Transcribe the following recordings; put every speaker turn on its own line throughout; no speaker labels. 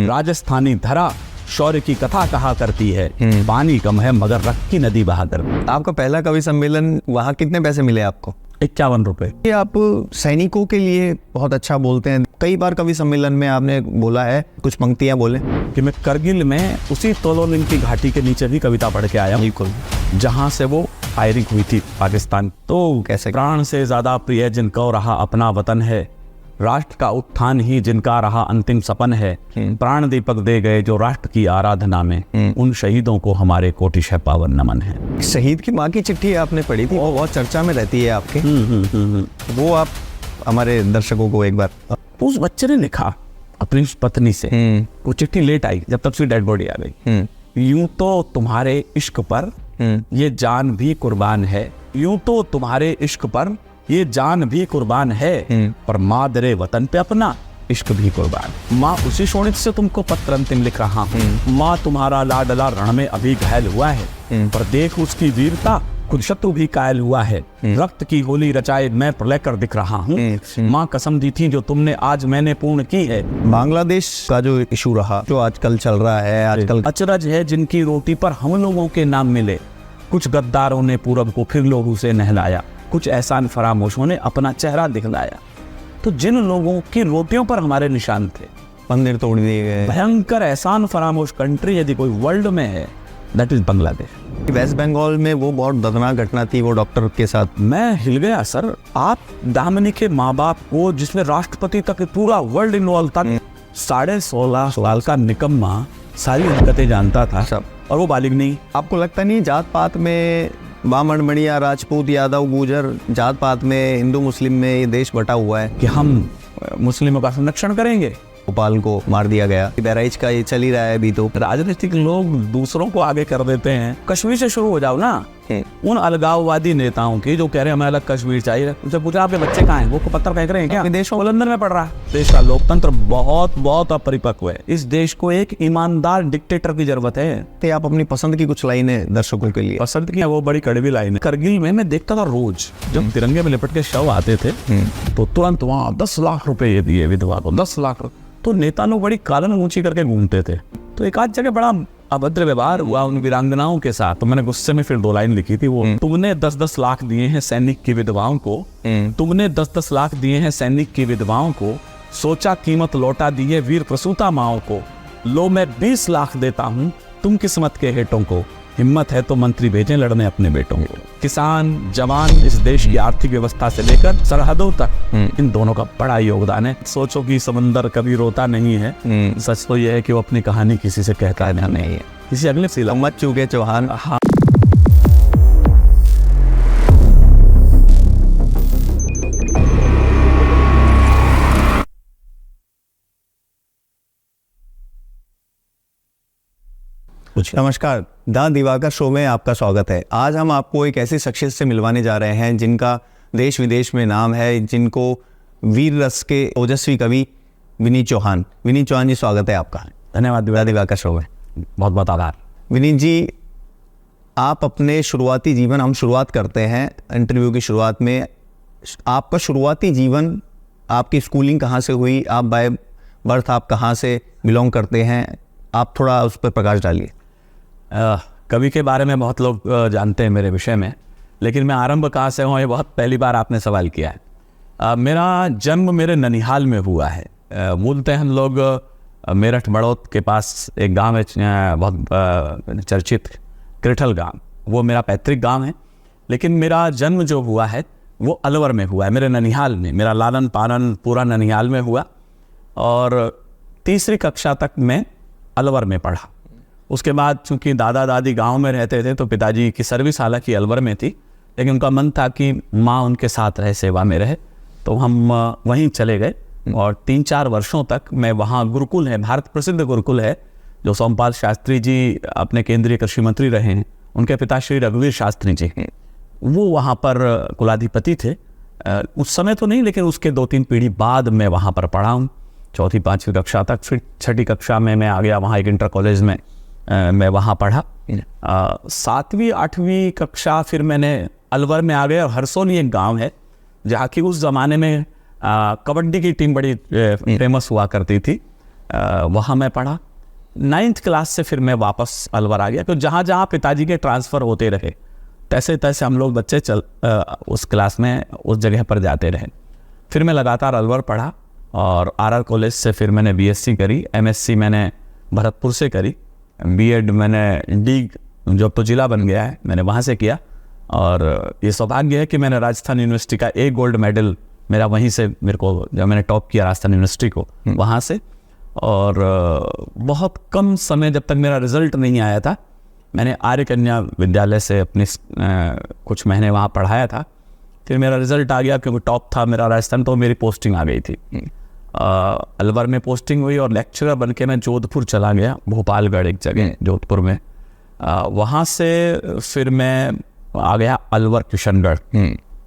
राजस्थानी धरा शौर्य की कथा कहा करती है, पानी कम है मगर रक्त की नदी बहा करती।
आपका पहला कवि सम्मेलन, वहाँ कितने पैसे मिले आपको?
51 रुपए।
ये आप सैनिकों के लिए बहुत अच्छा बोलते हैं, कई बार कवि सम्मेलन में आपने बोला है, कुछ पंक्तियां बोले
कि मैं करगिल में उसी तोलोलिन की घाटी के नीचे भी कविता पढ़ के आया,
बिल्कुल,
जहाँ से वो फायरिंग हुई थी पाकिस्तान। तो
कैसे?
प्राण से ज्यादा प्रिय जिनको रहा अपना वतन है, राष्ट्र का उत्थान ही जिनका रहा अंतिम सपन है, प्राण दीपक दे गए जो राष्ट्र की आराधना में, उन शहीदों को हमारे कोटिशः पावन नमन है।
शहीद की माँ की चिट्ठी आपने पढ़ी थी, वो बहुत चर्चा में रहती है आपके। वो आप हमारे दर्शकों को एक बार।
उस बच्चे ने लिखा अपनी पत्नी से, वो चिट्ठी लेट आई जब तक उसकी डेड बॉडी आ गई। यूं तो तुम्हारे इश्क पर ये जान भी कुर्बान है, यूं तो तुम्हारे इश्क पर ये जान भी कुर्बान है, पर मादरे वतन पे अपना इश्क भी कुर्बान। माँ उसी शोणित से तुमको पत्र अंतिम लिख रहा हूँ, माँ तुम्हारा लाडला रण में अभी घायल हुआ है, पर देख उसकी वीरता खुद शत्रु भी कायल हुआ है, रक्त की होली रचाए मैं प्रलय कर दिख रहा हूँ, माँ कसम दी थी जो तुमने आज मैंने पूर्ण की है।
बांग्लादेश का जो इशू रहा, जो आजकल चल रहा है, आजकल
अचरज है जिनकी रोटी पर हम लोगों के नाम मिले, कुछ गद्दारों ने पूरब को फिर लोगों से नहलाया, कुछ एहसान फरामोशों ने अपना चेहरा दिखलाया। तो जिन लोगों की रोटियों पर हमारे निशान थे,
मंदिर तोड़ दिए गए,
भयंकर एहसान फरामोश कंट्री यदि कोई वर्ल्ड में है, that is Bangladesh.
West Bengal में वो बहुत दर्दनाक घटना थी, वो डॉक्टर के साथ।
मैं हिल गया सर। आप दामिनी के माँ बाप को, जिसमें राष्ट्रपति तक पूरा वर्ल्ड इन्वॉल्व था, 16.5 साल का निकम्मा सारी हरकतें जानता था सब, और वो बालिग नहीं।
आपको लगता नहीं जात पात में, बामण मणिया, राजपूत, यादव, गुर्जर, जात पात में, हिंदू मुस्लिम में ये देश बटा हुआ है
कि हम मुस्लिमों का संरक्षण करेंगे?
भोपाल को मार दिया गया, बहराइच का ये चल ही रहा है अभी। तो
राजनीतिक लोग दूसरों को आगे कर देते हैं। कश्मीर से शुरू हो जाओ ना, उन अलगाववादी नेताओं की जो कह रहे हैं हमें अलग कश्मीर चाहिए, उनसे पूछा आपके बच्चे कहाँ हैं? वो पत्थर फेंक रहे हैं क्या? देश को लंदन में पड़ रहा है। देश का लोकतंत्र बहुत बहुत अपरिपक्व है। इस देश को एक ईमानदार डिक्टेटर की जरूरत है।
तो आप अपनी पसंद की कुछ लाइनें दर्शकों के लिए।
पसंद की वो बड़ी कड़वी लाइन है। करगिल में मैं देखता था रोज जब तिरंगे में लिपट के शव आते थे, तो तुरंत वहाँ 10 लाख रुपए ये दिए विधवा को, 10 लाख। तो नेता लोग बड़ी कालन ऊंची करके घूमते थे। तो एक आध जगह बड़ा अभद्र व्यवहार हुआ उन वीरांगनाओं के साथ, तो मैंने गुस्से में फिर 2 लाइन लिखी थी। वो तुमने 10-10 लाख दिए हैं सैनिक की विधवाओं को, तुमने 10-10 लाख दिए हैं सैनिक की विधवाओं को, सोचा कीमत लौटा दिए वीर प्रसूता माओं को, लो मैं 20 लाख देता हूँ तुम किस्मत के हेटों को, हिम्मत है तो मंत्री भेजें लड़ने अपने बेटों को। किसान जवान इस देश की आर्थिक व्यवस्था से लेकर सरहदों तक इन दोनों का बड़ा योगदान है। सोचो कि समंदर कभी रोता नहीं है, सच तो यह है कि वो अपनी कहानी किसी से कहता नहीं है। किसी अगले से
मत चूके चौहान।
हाँ।
नमस्कार, द दिवाकर शो में आपका स्वागत है। आज हम आपको एक ऐसी शख्सियत से मिलवाने जा रहे हैं जिनका देश विदेश में नाम है, जिनको वीर रस के ओजस्वी कवि विनीत चौहान। विनीत चौहान जी, स्वागत है आपका।
धन्यवाद।
द दिवाकर शो में
बहुत बहुत आभार।
विनीत जी, आप अपने शुरुआती जीवन, हम शुरुआत करते हैं इंटरव्यू की शुरुआत में, आपका शुरुआती जीवन, आपकी स्कूलिंग कहाँ से हुई, आप बाय बर्थ आप कहाँ से बिलोंग करते हैं, आप थोड़ा उस पर प्रकाश डालिए।
कवि के बारे में बहुत लोग जानते हैं मेरे विषय में, लेकिन मैं आरंभ कहाँ से हूँ ये बहुत पहली बार आपने सवाल किया है। मेरा जन्म मेरे ननिहाल में हुआ है। मूलतः हम लोग मेरठ बड़ौत के पास एक गांव है, बहुत चर्चित क्रिठल गांव, वो मेरा पैतृक गांव है। लेकिन मेरा जन्म जो हुआ है वो अलवर में हुआ है, मेरे ननिहाल में। मेरा लालन पालन पूरा ननिहाल में हुआ और 3री कक्षा तक मैं अलवर में पढ़ा। उसके बाद चूंकि दादा दादी गांव में रहते थे, तो पिताजी की सर्विस हालांकि अलवर में थी, लेकिन उनका मन था कि माँ उनके साथ रहे, सेवा में रहे, तो हम वहीं चले गए। और 3-4 वर्षों तक मैं वहाँ, गुरुकुल है, भारत प्रसिद्ध गुरुकुल है, जो सोमपाल शास्त्री जी अपने केंद्रीय कृषि मंत्री रहे हैं, उनके पिता श्री रघुवीर शास्त्री जी, वो वहाँ पर कुलाधिपति थे। उस समय तो नहीं, लेकिन उसके 2-3 पीढ़ी बाद मैं वहाँ पर पढ़ा हूँ, 4ठी-5वीं कक्षा तक। फिर 6ठी कक्षा में मैं आ गया वहाँ एक इंटर कॉलेज में, मैं वहाँ पढ़ा। 7वीं-8वीं कक्षा फिर मैंने अलवर में आ गया। और हरसोली एक गांव है जहाँ की उस ज़माने में कबड्डी की टीम बड़ी फेमस हुआ करती थी। वहाँ मैं पढ़ा। 9th क्लास से फिर मैं वापस अलवर आ गया, क्योंकि जहाँ जहाँ पिताजी के ट्रांसफ़र होते रहे तैसे तैसे हम लोग बच्चे उस क्लास में उस जगह पर जाते रहे। फिर मैं लगातार अलवर पढ़ा और RR कॉलेज से फिर मैंने BSc करी, MSc मैंने भरतपुर से करी, B.Ed मैंने डी जो अब तो जिला बन गया है मैंने वहाँ से किया। और ये सौभाग्य है कि मैंने राजस्थान यूनिवर्सिटी का एक गोल्ड मेडल मेरा वहीं से, मेरे को जब मैंने टॉप किया राजस्थान यूनिवर्सिटी को वहाँ से। और बहुत कम समय जब तक मेरा रिज़ल्ट नहीं आया था, मैंने आर्य कन्या विद्यालय से अपनी कुछ महीने वहाँ पढ़ाया था। फिर मेरा रिज़ल्ट आ गया क्योंकि टॉप था मेरा राजस्थान, तो मेरी पोस्टिंग आ गई थी। अलवर में पोस्टिंग हुई और लेक्चरर बन के मैं जोधपुर चला गया, भोपालगढ़ एक जगह जोधपुर में। वहाँ से फिर मैं आ गया अलवर किशनगढ़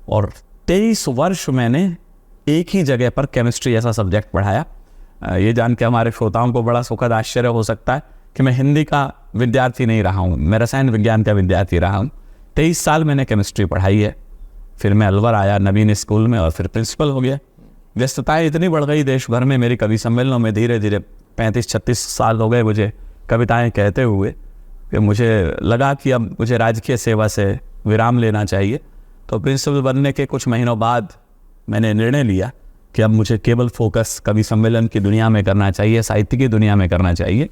और 23 वर्ष मैंने एक ही जगह पर केमिस्ट्री ऐसा सब्जेक्ट पढ़ाया। ये जान के हमारे श्रोताओं को बड़ा सुखद आश्चर्य हो सकता है कि मैं हिंदी का विद्यार्थी नहीं रहा हूँ, मैं रसायन विज्ञान का विद्यार्थी रहा हूँ। 23 साल मैंने केमिस्ट्री पढ़ाई है। फिर मैं अलवर आया नवीन स्कूल में और फिर प्रिंसिपल हो गया। व्यस्तताएं इतनी बढ़ गई देश भर में, मेरी कवि सम्मेलनों में धीरे धीरे 35-36 साल हो गए मुझे कविताएं कहते हुए, कि मुझे लगा कि अब मुझे राजकीय सेवा से विराम लेना चाहिए। तो प्रिंसिपल बनने के कुछ महीनों बाद मैंने निर्णय लिया कि अब मुझे केवल फोकस कवि सम्मेलन की दुनिया में करना चाहिए, साहित्य की दुनिया में करना चाहिए।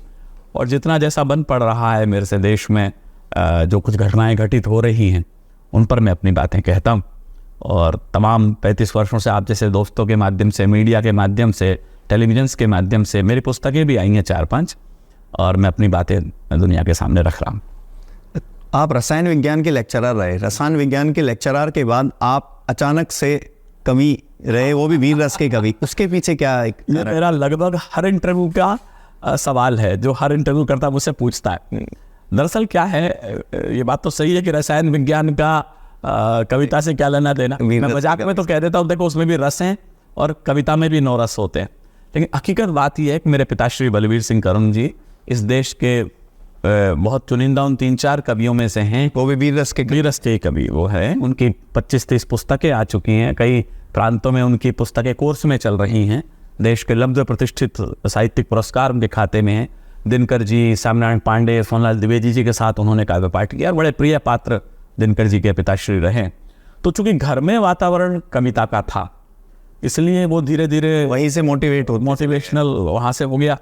और जितना जैसा बन पड़ रहा है मेरे से देश में जो कुछ घटनाएं घटित हो रही हैं उन पर मैं अपनी बातें कहता हूँ। और तमाम 35 वर्षों से आप जैसे दोस्तों के माध्यम से, मीडिया के माध्यम से, टेलीविजन के माध्यम से मेरी पुस्तकें भी आई हैं 4-5, और मैं अपनी बातें दुनिया के सामने रख रहा हूँ।
आप रसायन विज्ञान के लेक्चरर रहे, रसायन विज्ञान के लेक्चरर के बाद आप अचानक से कवि रहे, वो भी वीर रस के कवि। उसके पीछे क्या एक
मेरा लगभग हर इंटरव्यू का सवाल है जो हर इंटरव्यू करता मुझसे पूछता है। दरअसल क्या है, ये बात तो सही है कि रसायन विज्ञान का कविता से क्या लेना देना। मैं मजाक में तो कह देता हूँ देखो उसमें भी रस हैं और कविता में भी 9 रस होते हैं, लेकिन हकीकत बात यह है कि मेरे पिताश्री बलवीर सिंह करुण जी इस देश के बहुत चुनिंदा उन 3-4 कवियों में से हैं।
वो भी वीर रस के
कवि वो है। उनकी 25-30 पुस्तकें आ चुकी हैं, कई प्रांतों में उनकी पुस्तकें कोर्स में चल रही हैं। देश के लब्ध प्रतिष्ठित साहित्यिक पुरस्कार उनके खाते में हैं। दिनकर जी, श्यामनारायण पांडे, सोनलाल द्विवेदी जी के साथ उन्होंने काव्य पाठ किया और बड़े प्रिय पात्र दिनकर जी के पिताश्री रहे। तो चूंकि घर में वातावरण कविता का था, इसलिए वो धीरे धीरे
वहीं से
मोटिवेशनल वहाँ से हो गया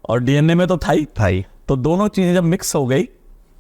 और DNA में तो था ही। तो दोनों चीज़ें जब मिक्स हो गई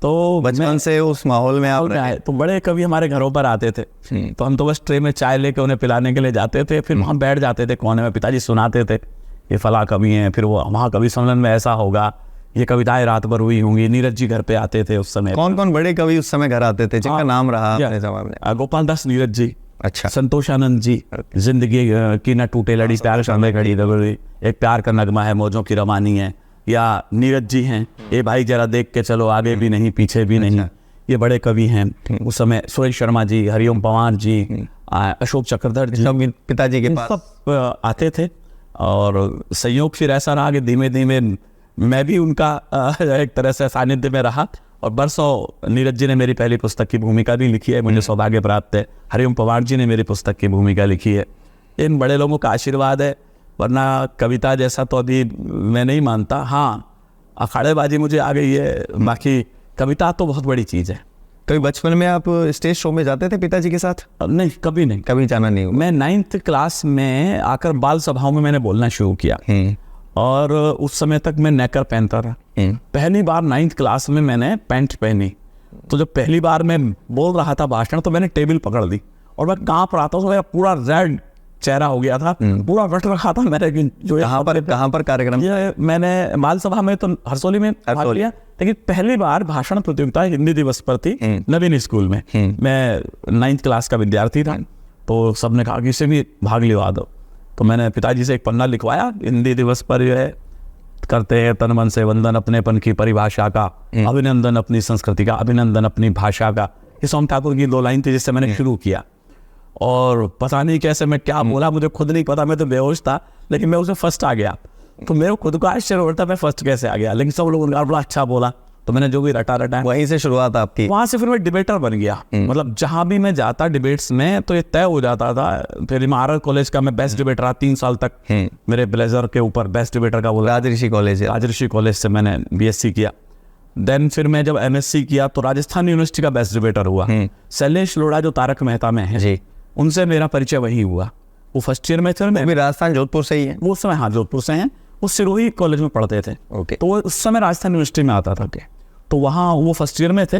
तो
बचपन से उस माहौल में आप
आए। तो बड़े कवि हमारे घरों पर आते थे, तो हम तो बस ट्रे में चाय लेके उन्हें पिलाने के लिए जाते थे, फिर वहाँ बैठ जाते थे कोने में, पिताजी सुनाते थे ये फला कवि हैं, फिर वो वहाँ कवि सम्मेलन में ऐसा होगा, ये कविताएं रात भर हुई होंगी। नीरज जी घर पे आते थे उस समय।
कौन कौन बड़े कवि उस समय घर आते थे जिनका नाम रहा अपने जमाने में?
गोपाल दास नीरज जी,
अच्छा,
संतोषानंद जी, जिंदगी की न टूटे लड़ी, प्यार सामने खड़ी, एक प्यार का नगमा है, मौजों की रवानी है, या नीरज जी हैं, ए भाई जरा देख के चलो, आगे भी नहीं पीछे भी नहीं। ये बड़े कवि हैं उस समय। सुरेश शर्मा जी, हरिओम पवार जी, अशोक चक्रधर जी,
सब पिताजी के पास
सब आते थे। और संयोग फिर ऐसा रहा कि धीमे धीमे मैं भी उनका एक तरह से सानिध्य में रहा और बरसों नीरज जी ने मेरी पहली पुस्तक की भूमिका भी लिखी है, मुझे सौभाग्य प्राप्त है। हरिओम पवार जी ने मेरी पुस्तक की भूमिका लिखी है। इन बड़े लोगों का आशीर्वाद है, वरना कविता जैसा तो अभी मैं नहीं मानता। हाँ, अखाड़ेबाजी मुझे आ गई है, बाकी कविता तो बहुत बड़ी चीज़ है।
कभी बचपन में आप स्टेज शो में जाते थे पिताजी के साथ?
नहीं, कभी नहीं,
कभी जाना नहीं हुआ।
मैं 9th क्लास में आकर बाल सभाओं में मैंने बोलना शुरू किया और उस समय तक मैं नेकर पहनता था। पहली बार 9th क्लास में मैंने पैंट पहनी, तो जब पहली बार मैं बोल रहा था भाषण तो मैंने टेबल पकड़ ली और मैं कांप रहा था, तो मेरा पूरा रेड चेहरा हो गया था, पूरा रट रखा था मैंने। जो
कहाँ पर कार्यक्रम?
ये मैंने बाल सभा में तो हरसोली में भाग लिया, लेकिन पहली बार भाषण प्रतियोगिता हिंदी दिवस पर थी नवीन स्कूल में। मैं 9th क्लास का विद्यार्थी था, तो सबने कहा कि इसे भी भाग लिवा दो। तो मैंने पिताजी से एक पन्ना लिखवाया, हिंदी दिवस पर जो है करते हैं तन मन से वंदन अपनेपन की परिभाषा का, अभिनंदन अपनी संस्कृति का, अभिनंदन अपनी भाषा का। ये सोम ठाकुर की 2 लाइन थी जिससे मैंने शुरू किया और पता नहीं कैसे मैं क्या बोला, मुझे खुद नहीं पता, मैं तो बेहोश था, लेकिन मैं उसे फर्स्ट आ गया। तो मेरे खुद को आश्चर्य होता मैं फर्स्ट कैसे आ गया, लेकिन सब लोगों ने कहा बड़ा अच्छा बोला। तो मैंने जो भी रटा
वहीं से शुरुआत आपकी।
वहां से फिर मैं डिबेटर बन गया। मतलब जहां भी मैं जाता डिबेट्स में तो ये तय हो जाता था। फिर महाराज कॉलेज का मैं बेस्ट डिबेटर रहा 3 साल तक। मेरे ब्लेजर के ऊपर बेस्ट डिबेटर का बोला।
राजऋषि कॉलेज है।
राजऋषि कॉलेज से मैंने बीएससी किया। देन फिर मैं जब एमएससी किया तो राजस्थान यूनिवर्सिटी का बेस्ट डिबेटर हुआ। शैलेश लोढ़ा जो तारक मेहता में है
जी,
उनसे मेरा परिचय वही हुआ। वो फर्स्ट ईयर में थे।
अभी राजस्थान जोधपुर से ही है
वो उस समय, हाँ, जोधपुर से हैं। वो सिरोही कॉलेज में पढ़ते थे।
ओके।
तो वो उस समय राजस्थान यूनिवर्सिटी में आता था। तो वहाँ वो फर्स्ट ईयर में थे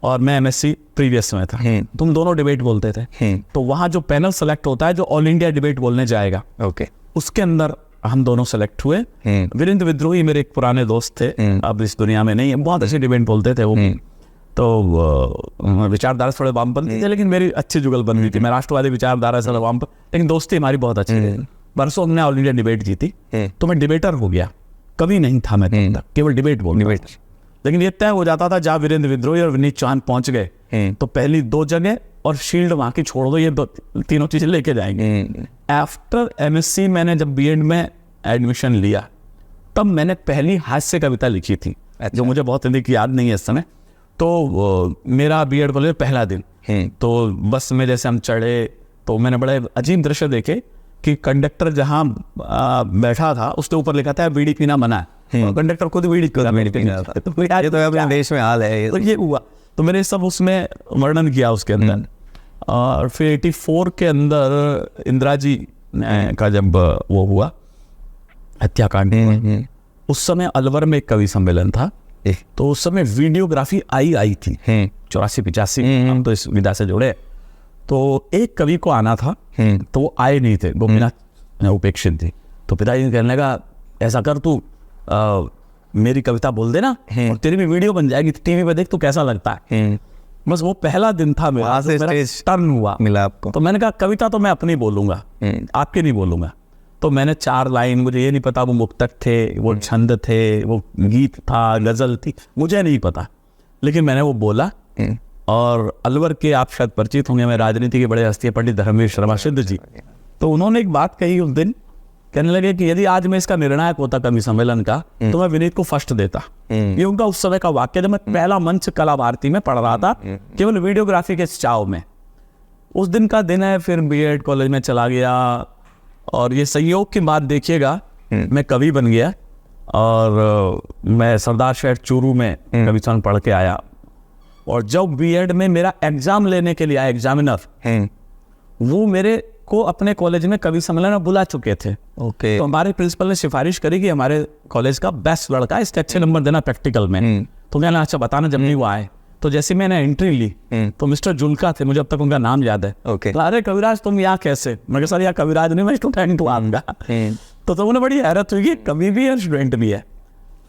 और मैं एमएससी प्रीवियस में था। तुम दोनों डिबेट बोलते थे। तो वहाँ जो पैनल सेलेक्ट होता है जो ऑल इंडिया डिबेट बोलने जाएगा,
ओके, उसके
उसके अंदर हम दोनों सेलेक्ट हुए। वीरेंद्र विद्रोही मेरे एक पुराने दोस्त थे, अब इस दुनिया में नहीं है, बहुत अच्छे डिबेट बोलते थे वो। तो विचारधारा से थोड़े वामपंथी थे लेकिन मेरी अच्छी जुगल बन गई थी। मैं राष्ट्रवादी विचारधारा से वाम, लेकिन दोस्ती हमारी बहुत अच्छी थी। बरसों हमने ऑल इंडिया डिबेट जीती। तो मैं डिबेटर हो गया। कभी नहीं था मैं तब तक, केवल डिबेट बोलता था। लेकिन ये तय हो जाता था जहाँ वीरेंद्र विद्रोही और विनीत चौहान पहुंच गए तो पहली 2 जगह और शील्ड वहां की छोड़ दो, ये तीनों चीजें लेके जाएंगे। आफ्टर एमएससी मैंने जब बीएड में एडमिशन लिया तब मैंने पहली हास्य कविता लिखी थी। जो मुझे बहुत अधिक याद नहीं है इस समय। तो मेरा बीएड कॉलेज पहला दिन, तो बस में जैसे हम चढ़े तो मैंने बड़े अजीब दृश्य देखे कि कंडक्टर जहाँ बैठा था उसके ऊपर लिखा था बीड़ी पीना मना है। और कंडक्टर खुद बीड़ी पीना था। तो
ये तो अपने देश में हाल है।
तो ये हुआ। तो मैंने सब उसमें वर्णन किया उसके अंदर। और फिर 84 के अंदर इंदिरा जी का जब वो हुआ हत्याकांड, उस समय अलवर में एक कवि सम्मेलन था। तो उस समय वीडियोग्राफी आई थी 84-85। हम तो इस विधा से जुड़े। तो एक कवि को आना था तो वो आए नहीं थे, गोपीनाथ उपेक्षित थी। तो पिताजी कहने लगा ऐसा कर तू मेरी कविता बोल देना और तेरी भी वीडियो बन जाएगी, टीवी पे देख तू कैसा लगता है। बस वो पहला दिन था मेरा, तो मेरा टर्न हुआ
मिला आपको।
तो मैंने कहा कविता तो मैं अपनी बोलूंगा, आपके नहीं बोलूंगा। तो मैंने 4 लाइन, मुझे ये नहीं पता वो मुक्तक थे, वो छंद थे, वो गीत था, गजल थी, मुझे नहीं पता, लेकिन मैंने वो बोला। और अलवर के आप शायद परिचित होंगे, मैं राजनीति के बड़े हस्ती पंडित धर्मवीर शर्मा सिद्ध जी, तो उन्होंने एक बात कही उस दिन। कहने लगे कि यदि आज मैं इसका निर्णायक होता कवि सम्मेलन का तो मैं विनीत को फर्स्ट देता। ये उनका उस समय का वाक्य, जब मैं पहला मंच कला भारती में पढ़ रहा था केवल वीडियोग्राफी के चाव में। उस दिन का दिन है। फिर बीएड कॉलेज में चला गया और ये संयोग की बात देखिएगा, मैं कवि बन गया और मैं सरदार शहर चूरू में कवि सम्मेलन पढ़ के आया। और जब बीएड में मेरा एग्जाम लेने के लिए आया एग्जामिनर, वो मेरे को अपने कॉलेज में कवि सम्मेलन में बुला चुके थे।
ओके।
तो हमारे प्रिंसिपल ने सिफारिश करी कि हमारे कॉलेज का बेस्ट लड़का, इसके अच्छे नंबर देना प्रैक्टिकल में। तो कहना अच्छा बताना जब भी वो आए। तो जैसे मैंने एंट्री ली तो मिस्टर जुल्का थे, मुझे अब तक उनका नाम याद है।
ओके।
तो अरे कविराज तुम यहाँ कैसे? मैं कहा सर यहाँ कविराज नहीं, मैं स्टूडेंट आऊंगा। तो उन्हें बड़ी हैरत हुई कि कवि भी है स्टूडेंट भी है।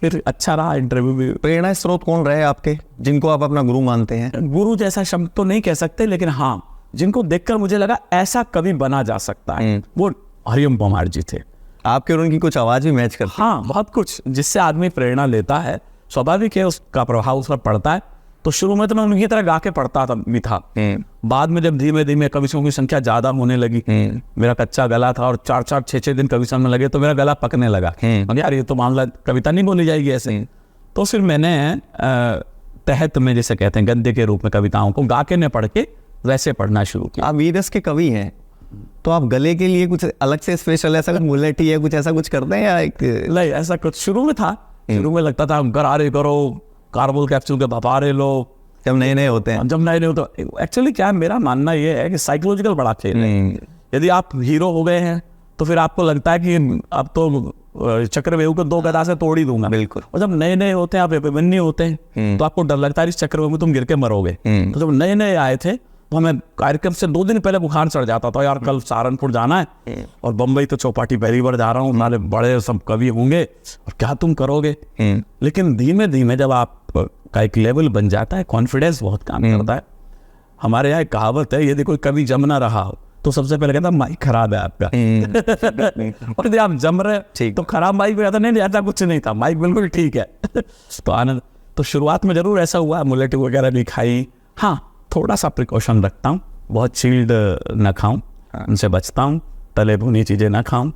फिर अच्छा रहा इंटरव्यू भी।
प्रेरणा स्रोत कौन रहे आपके, जिनको आप अपना गुरु मानते हैं?
गुरु जैसा शब्द तो नहीं कह सकते, लेकिन हाँ जिनको देखकर मुझे लगा ऐसा कवि बना जा सकता है, वो हरिओम परमार जी थे।
आपके और उनकी कुछ आवाज भी मैच करती?
हाँ, बहुत कुछ जिससे आदमी प्रेरणा लेता है, स्वाभाविक है उसका प्रभाव उस पर पड़ता है। तो शुरू में तो मैं उनकी तरह गा के पढ़ता था भी था। बाद में जब धीमे धीमे कवियों की संख्या ज्यादा होने लगी, मेरा कच्चा गला था और 4-4, 6-6 दिन कवि सम्मेलन लगे तो मेरा गला पकने लगा। यार ये तो मामला कविता नहीं बोली जाएगी ऐसे। तो फिर मैंने तहत में जैसे कहते हैं गद्य के रूप में कविताओं को गा के न पढ़ के वैसे पढ़ना शुरू किया।
आप वीरस के कवि हैं तो आप गले के लिए कुछ अलग से स्पेशल ऐसा कुछ मुलेठी है, कुछ ऐसा कुछ करते हैं या एक?
नहीं, ऐसा कुछ शुरू में था। शुरू में लगता था गरारे करो, कार्बोल कैप्सूल के भपारे लो,
जब नए नए होते हैं।
जब नए नए होते हैं। एक्चुअली क्या है, मेरा मानना ये है कि साइकोलॉजिकल बड़ा खेल है। यदि आप हीरो हो गए हैं तो फिर आपको लगता है कि अब तो चक्रव्यूह को 2 गदा से तोड़ ही दूंगा।
बिल्कुल।
और जब नए नए होते हैं, आप अभिमन्यु होते हैं, तो आपको डर लगता है इस चक्रव्यूह में तुम गिर के मरोगे। तो जब नए नए आए थे तो हमें कार्यक्रम से 2 दिन पहले बुखार चढ़ जाता था, यार कल सहारनपुर जाना है और बम्बई तो चौपाटी पहली बार जा रहा हूँ, नाले बड़े सब कवि होंगे और क्या तुम करोगे। लेकिन धीमे धीमे जब आप का एक लेवल बन जाता है, कॉन्फिडेंस बहुत काम करता है। हमारे यहाँ एक कहावत है, यदि कोई कवि जम ना रहा हो तो सबसे पहले कहता माइक खराब है आपका। और यदि आप जम रहे तो खराब माइक भी कहता नहीं, ऐसा कुछ नहीं था, माइक बिल्कुल ठीक है। तो आनंद, तो शुरुआत में जरूर ऐसा हुआ, मुलेटिव वगैरह भी खाई। हाँ, थोड़ा सा प्रिकॉशन रखता हूँ, बहुत चिल्ड न खाऊं, उनसे बचता हूँ, तले भुनी चीज़ें ना खाऊं।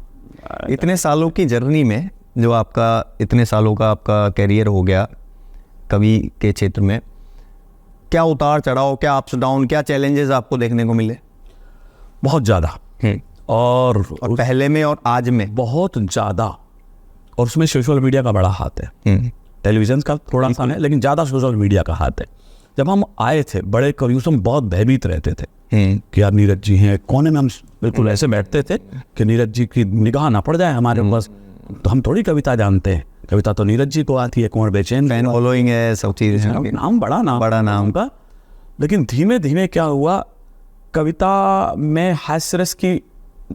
इतने सालों की जर्नी में जो आपका, इतने सालों का आपका कैरियर हो गया, कवि के क्षेत्र में, क्या उतार चढ़ाव, क्या अप्स डाउन, क्या चैलेंजेस आपको देखने को मिले?
बहुत ज़्यादा, और
पहले में और आज में
बहुत ज़्यादा, और उसमें सोशल मीडिया का बड़ा हाथ है। टेलीविज़न का थोड़ा सा है, लेकिन ज़्यादा सोशल मीडिया का हाथ है। जब हम आए थे बड़े कवियों से, हम बहुत भयभीत रहते थे कि यार नीरज जी हैं, कोने में हम बिल्कुल ऐसे बैठते थे कि नीरज जी की निगाह ना पड़ जाए हमारे ऊपर, तो हम थोड़ी कविता जानते हैं, कविता तो नीरज जी को आती है, कुंवर बेचैन,
फैन फॉलोइंग है, सब चीज़ें,
नाम बड़ा नाम का। लेकिन धीमे धीमे क्या हुआ, कविता में हास्य रस की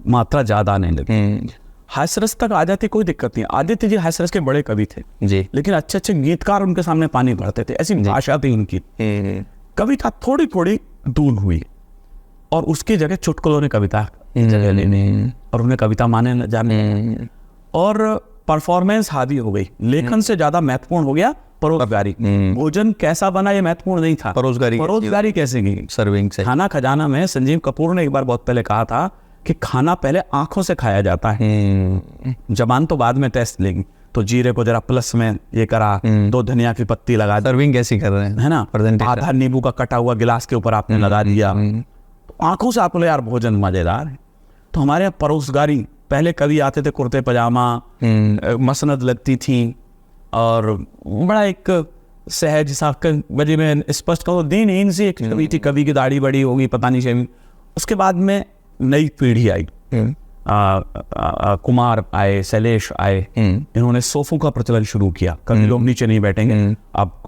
मात्रा ज़्यादा आने लगी। हास्य रस तक आ जाती, कोई दिक्कत नहीं। आदित्य जी हास्य रस के बड़े कवि थे
जी,
लेकिन अच्छे अच्छे गीतकार उनके सामने पानी भरते थे, ऐसी भाषा थी उनकी। कविता थोड़ी थोड़ी दूर हुई और उसकी जगह चुटकुलों ने कविता जगह लेने और उन्हें कविता माने जाने, और परफॉर्मेंस हावी हो गई। लेखन से ज्यादा महत्वपूर्ण हो गया परोसगारी। भोजन कैसा बना ये महत्वपूर्ण नहीं था, परोसगारी कैसे की,
सर्विंग से।
खाना खजाना में संजीव कपूर ने एक बार बहुत पहले कहा था कि खाना पहले आंखों से खाया जाता है, जबान तो बाद में टेस्ट लेगी। तो जीरे को जरा प्लस में ये करा, 2 धनिया की पत्ती लगा,
सर्विंग कैसी कर रहे हैं,
है ना, आधा नींबू का कटा हुआ गिलास के ऊपर आपने लगा दिया, तो आंखों से आपको यार भोजन मजेदार है। तो हमारे यहाँ परोसगारी, पहले कवि आते थे कुर्ते पजामा, मसनद लगती थी, और बड़ा एक सहज सा, वजह में स्पष्ट कहो दीनहीन सी एक कवि थी, कवि की दाढ़ी बड़ी होगी पता नहीं शेविंग। उसके बाद में नई पीढ़ी आई, कुमार आए, शैलेश आए, इन्होंने सोफों का प्रचलन शुरू किया। कभी लोग नीचे नहीं बैठेंगे, आप